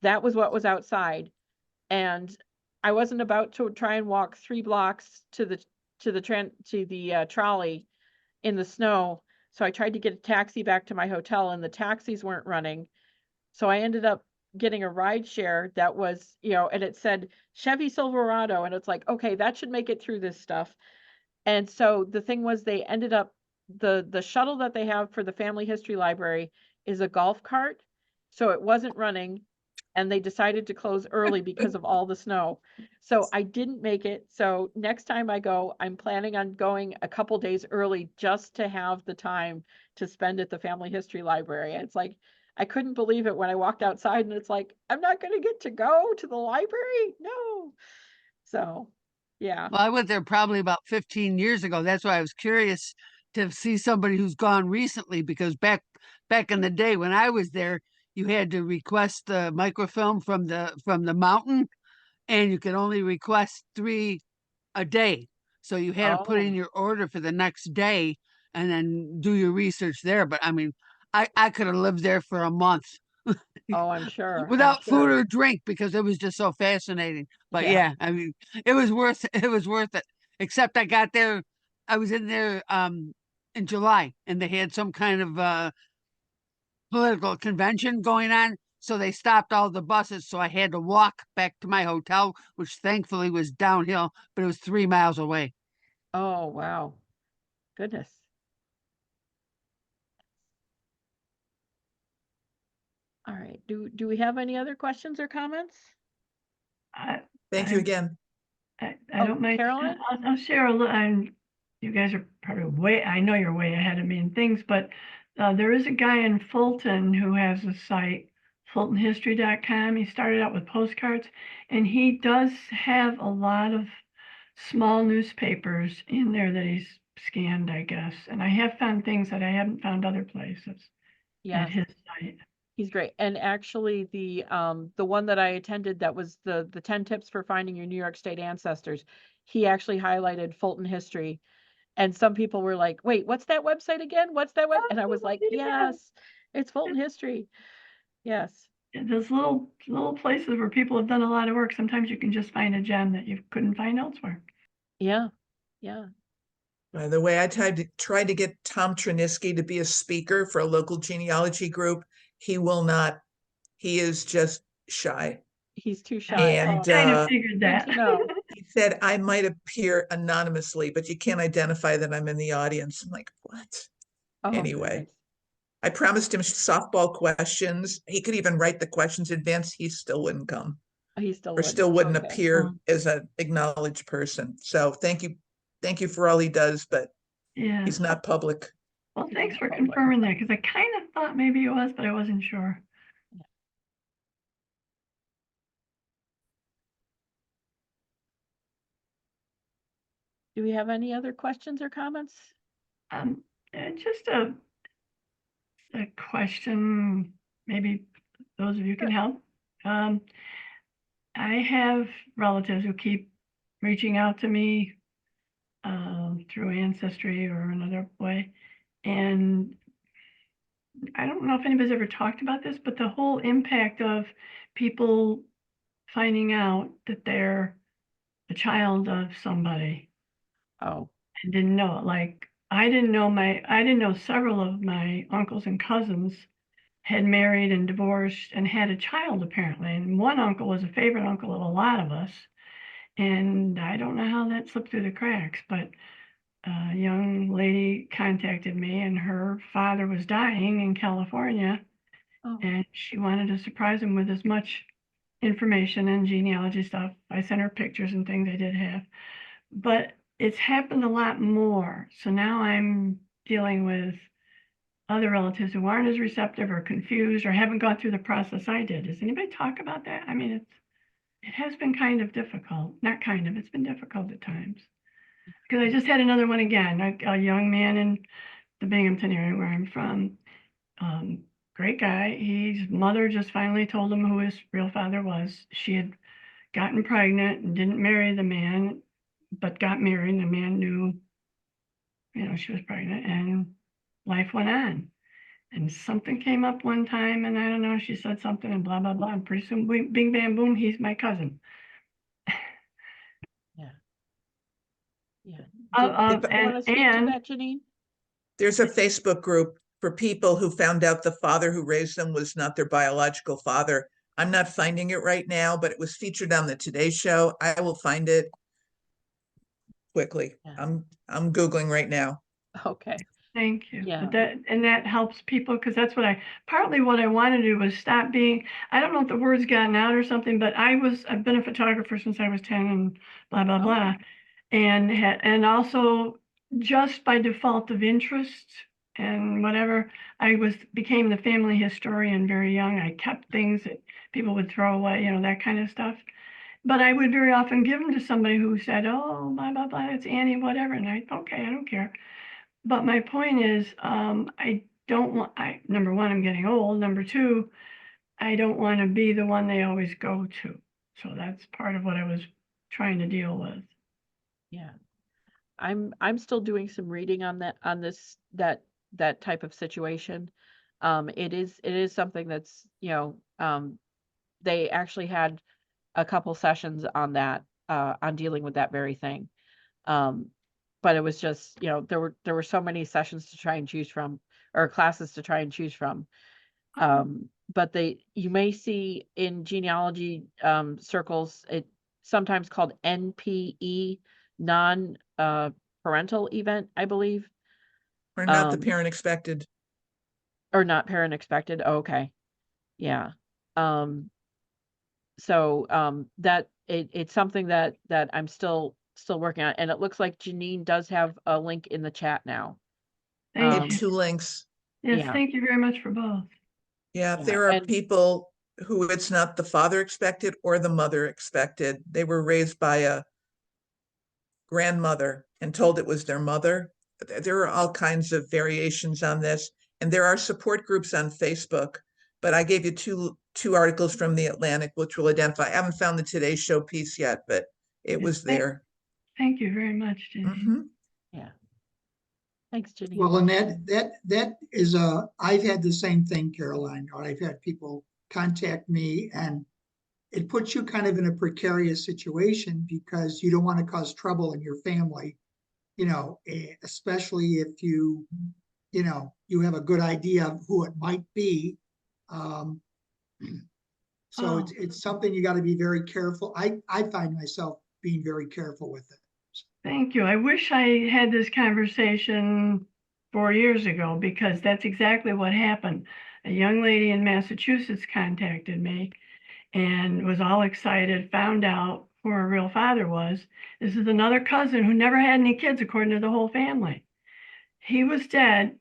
that was what was outside. And I wasn't about to try and walk 3 blocks to the trolley in the snow. So I tried to get a taxi back to my hotel, and the taxis weren't running. So I ended up getting a ride share that was, and it said Chevy Silverado, and it's like, okay, that should make it through this stuff. And so the thing was, they ended up, the shuttle that they have for the family history library is a golf cart. So it wasn't running, and they decided to close early because of all the snow. So I didn't make it. So next time I go, I'm planning on going a couple days early just to have the time to spend at the family history library. It's like, I couldn't believe it when I walked outside, and it's like, I'm not going to get to go to the library. No. So, yeah. Well, I went there probably about 15 years ago. That's why I was curious to see somebody who's gone recently, because back in the day when I was there, you had to request the microfilm from the mountain, and you could only request 3 a day. So you had to put in Oh. your order for the next day and then do your research there. But I mean, I could have lived there for a month Oh, I'm sure. without food or drink, because it was just so fascinating. But Yeah. yeah, I mean, it was worth it. Except I got there, I was in there in July, and they had some kind of political convention going on. So they stopped all the buses. So I had to walk back to my hotel, which thankfully was downhill, but it was 3 miles away. Oh, wow. Goodness. All right. Do we have any other questions or comments? Thank you again. I Oh, don't mind. Caroline? I'll share a little. You guys are probably I know you're way ahead of me in things, but there is a guy in Fulton who has a site, fultonhistory.com. He started out with postcards, and he does have a lot of small newspapers in there that he's scanned, I guess. And I have found things that I haven't found other places at Yes, his site. he's great. And actually the one that I attended, that was the 10 tips for finding your New York State ancestors. He actually highlighted Fulton history. And some people were like, wait, what's that website again? What's that web? And I was like, yes, it's Fulton history. Yes. Those little places where people have done a lot of work, sometimes you can just find a gem that you couldn't find elsewhere. Yeah. Yeah. By the way, I tried to get Tom Triniski to be a speaker for a local genealogy group. He will not. He is just shy. He's too shy. And Kind of figured that. No. he said, I might appear anonymously, but you can't identify that I'm in the audience. I'm like, what? Oh, Anyway, goodness. I promised him softball questions. He could even write the questions in advance. He still wouldn't come, He still or still wouldn't Okay. appear as an acknowledged person. So thank you for all he does, but Yeah. he's not public. Well, He's thanks not for public. confirming that, because I kind of thought maybe it was, but I wasn't sure. Do we have any other questions or comments? Just a question, maybe those of you can help. I have relatives who keep reaching out to me through Ancestry or another way, and I don't know if anybody's ever talked about this, but the whole impact of people finding out that they're a child of somebody Oh, and didn't know it. Like I didn't know several of my uncles and cousins had married and divorced and had a child apparently. And one uncle was a favorite uncle of a lot of us. And I don't know how that slipped through the cracks, but a young lady contacted me, and her father was dying in California. Oh. And she wanted to surprise him with as much information and genealogy stuff. I sent her pictures and things I did have, but it's happened a lot more. So now I'm dealing with other relatives who aren't as receptive or confused or haven't gone through the process I did. Does anybody talk about that? I mean, it has been kind of difficult. Not kind of, it's been difficult at times. because I just had another one again, a young man in the Binghamton area where I'm from. Great guy. His mother just finally told him who his real father was. She had gotten pregnant and didn't marry the man, but got married. And the man knew, she was pregnant, and life went on. And something came up one time, and I don't know, she said something and blah, blah, blah. And pretty soon, bing, bam, boom, he's my cousin. Yeah. Yeah. And Want to speak to that, Janine? There's a Facebook group for people who found out the father who raised them was not their biological father. I'm not finding it right now, but it was featured on the Today Show. I will find it quickly. Yeah. I'm Googling right now. Okay. Thank you. Yeah. But that helps people, because that's partly what I wanted to do was stop being, I don't know if the word's gotten out or something, but I've been a photographer since I was 10 and blah, blah, blah. And also just by default of interest and whatever, I became the family historian very young. I kept things that people would throw away, that kind of stuff. But I would very often give them to somebody who said, oh, blah, blah, blah, it's Annie, whatever. And okay, I don't care. But my point is, I don't want, number one, I'm getting old. Number two, I don't want to be the one they always go to. So that's part of what I was trying to deal with. Yeah. I'm still doing some reading on that type of situation. It is something that's, they actually had a couple sessions on that, on dealing with that very thing. But it was just, there were so many sessions to try and choose from, or classes to try and choose from. But you may see in genealogy circles, it sometimes called NPE, non parental event, I believe. Or not the parent expected. Or not parent expected. Oh, okay. Yeah. So that it's something that I'm still working on, and it looks like Janine does have a link in the chat now. I Thank have you. 2 links. Yes, Yeah. thank you very much for both. Yeah, Yeah, there are and- people who it's not the father expected or the mother expected. They were raised by a grandmother and told it was their mother. There are all kinds of variations on this, and there are support groups on Facebook. But I gave you two articles from the Atlantic, which will identify. I haven't found the Today Show piece yet, but it was there. Thank you very much, Janine. Mhm. Yeah. Thanks, Janine. Well, and that is I've had the same thing, Caroline. I've had people contact me, and it puts you kind of in a precarious situation because you don't want to cause trouble in your family, especially if you have a good idea of who it might be. So it's something you got to be very careful. I find myself being very careful with it. Thank you. I wish I had this conversation 4 years ago, because that's exactly what happened. A young lady in Massachusetts contacted me and was all excited, found out who her real father was. This is another cousin who never had any kids, according to the whole family. He was dead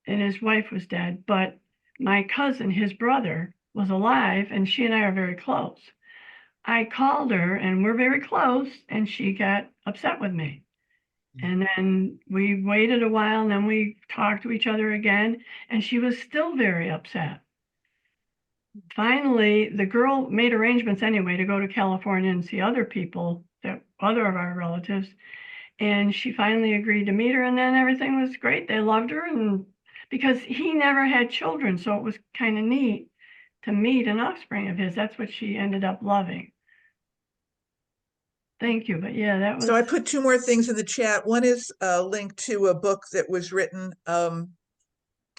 and his wife was dead, but my cousin, his brother, was alive, and she and I are very close. I called her, and we're very close, and she got upset with me. And then we waited a while, and then we talked to each other again, and she was still very upset. Finally, the girl made arrangements anyway to go to California and see other people, other of our relatives, and she finally agreed to meet her, and then everything was great. They loved her, and because he never had children, so it was kind of neat to meet an offspring of his. That's what she ended up loving. Thank you. But yeah, that was. So I put 2 more things in the chat. One is a link to a book that was written,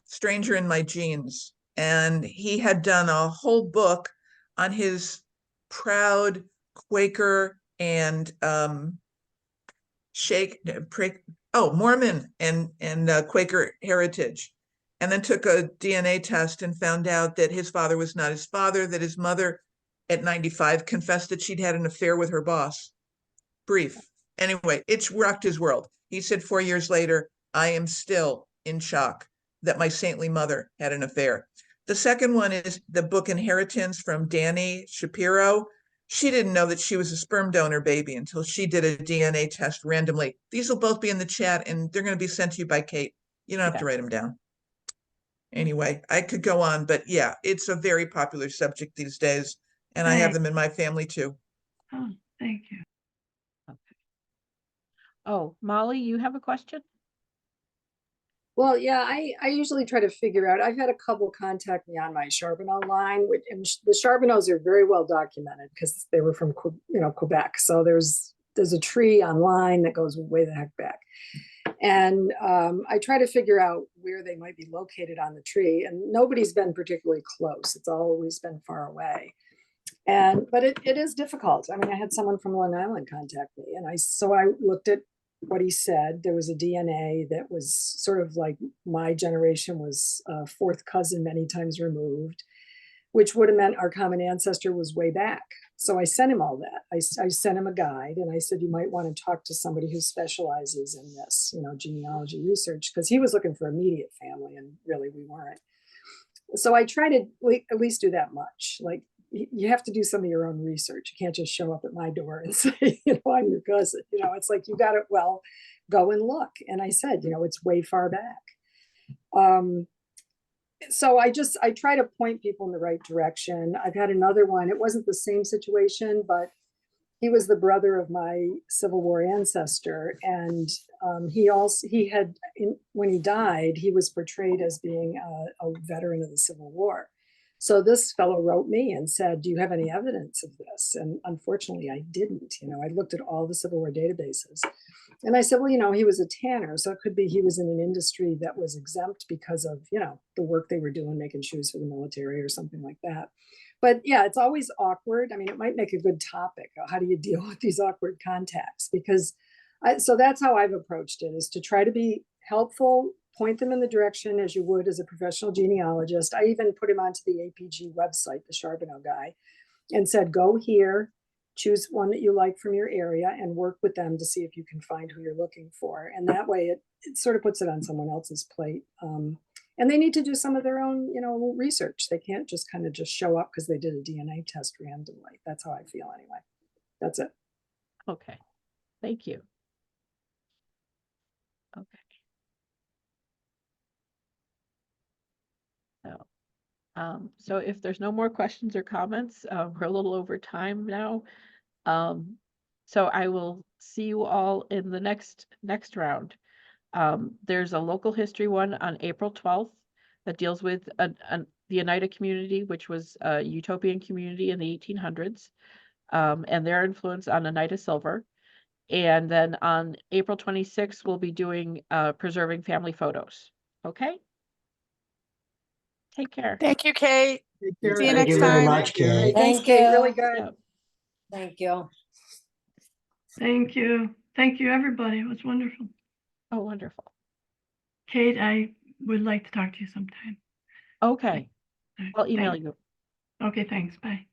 Stranger in My Genes. And he had done a whole book on his proud Quaker and Mormon and Quaker heritage. And then took a DNA test and found out that his father was not his father, that his mother at 95 confessed that she'd had an affair with her boss. Brief. Anyway, it's rocked his world. He said 4 years later, I am still in shock that my saintly mother had an affair. The second one is the book Inheritance from Danny Shapiro. She didn't know that she was a sperm donor baby until she did a DNA test randomly. These will both be in the chat and they're going to be sent to you by Kate. You don't have to write them down. Anyway, I could go on, but yeah, it's a very popular subject these days. And I have them in my family too. Oh, thank you. Oh, Molly, you have a question? Well, yeah, I usually try to figure out, I've had a couple contact me on my Charbonneau line, which, and the Charbonneaus are very well documented because they were from, Quebec. So there's a tree online that goes way the heck back. And I try to figure out where they might be located on the tree, and nobody's been particularly close. It's always been far away. But it is difficult. I mean, I had someone from Long Island contact me, and so I looked at what he said. There was a DNA that was sort of like my generation was fourth cousin many times removed, which would have meant our common ancestor was way back. So I sent him all that. I sent him a guide, and I said, you might want to talk to somebody who specializes in this, genealogy research, because he was looking for immediate family, and really we weren't. So I try to at least do that much. Like, you have to do some of your own research. You can't just show up at my door and say, I'm your cousin. It's like, you got to, well, go and look. And I said, it's way far back. So I try to point people in the right direction. I've had another one. It wasn't the same situation, but he was the brother of my Civil War ancestor. And when he died, he was portrayed as being a veteran of the Civil War. So this fellow wrote me and said, do you have any evidence of this? And unfortunately, I didn't. I looked at all the Civil War databases. And I said, well, he was a tanner. So it could be he was in an industry that was exempt because of, the work they were doing, making shoes for the military or something like that. But yeah, it's always awkward. I mean, it might make a good topic. How do you deal with these awkward contacts? Because so that's how I've approached it, is to try to be helpful, point them in the direction as you would as a professional genealogist. I even put him onto the APG website, the Charbonneau guy, and said, go here, choose one that you like from your area and work with them to see if you can find who you're looking for. And that way it sort of puts it on someone else's plate. And they need to do some of their own, research. They can't just kind of just show up because they did a DNA test randomly. That's how I feel anyway. That's it. Okay, thank you. Okay. So if there's no more questions or comments, we're a little over time now. So I will see you all in the next round. There's a local history one on April 12th that deals with the Oneida community, which was a utopian community in the 1800s, and their influence on Oneida silver. And then on April 26th, we'll be doing preserving family photos. Okay? Take care. Thank you, Kate. Take care. See you Thank next you very time. much, Kate. Thanks, Kate. Really good. Yeah. Thank you. Thank you. Thank you, everybody. It was wonderful. Oh, wonderful. Kate, I would like to talk to you sometime. Okay. All right, I'll email thanks. you. Okay, thanks. Bye.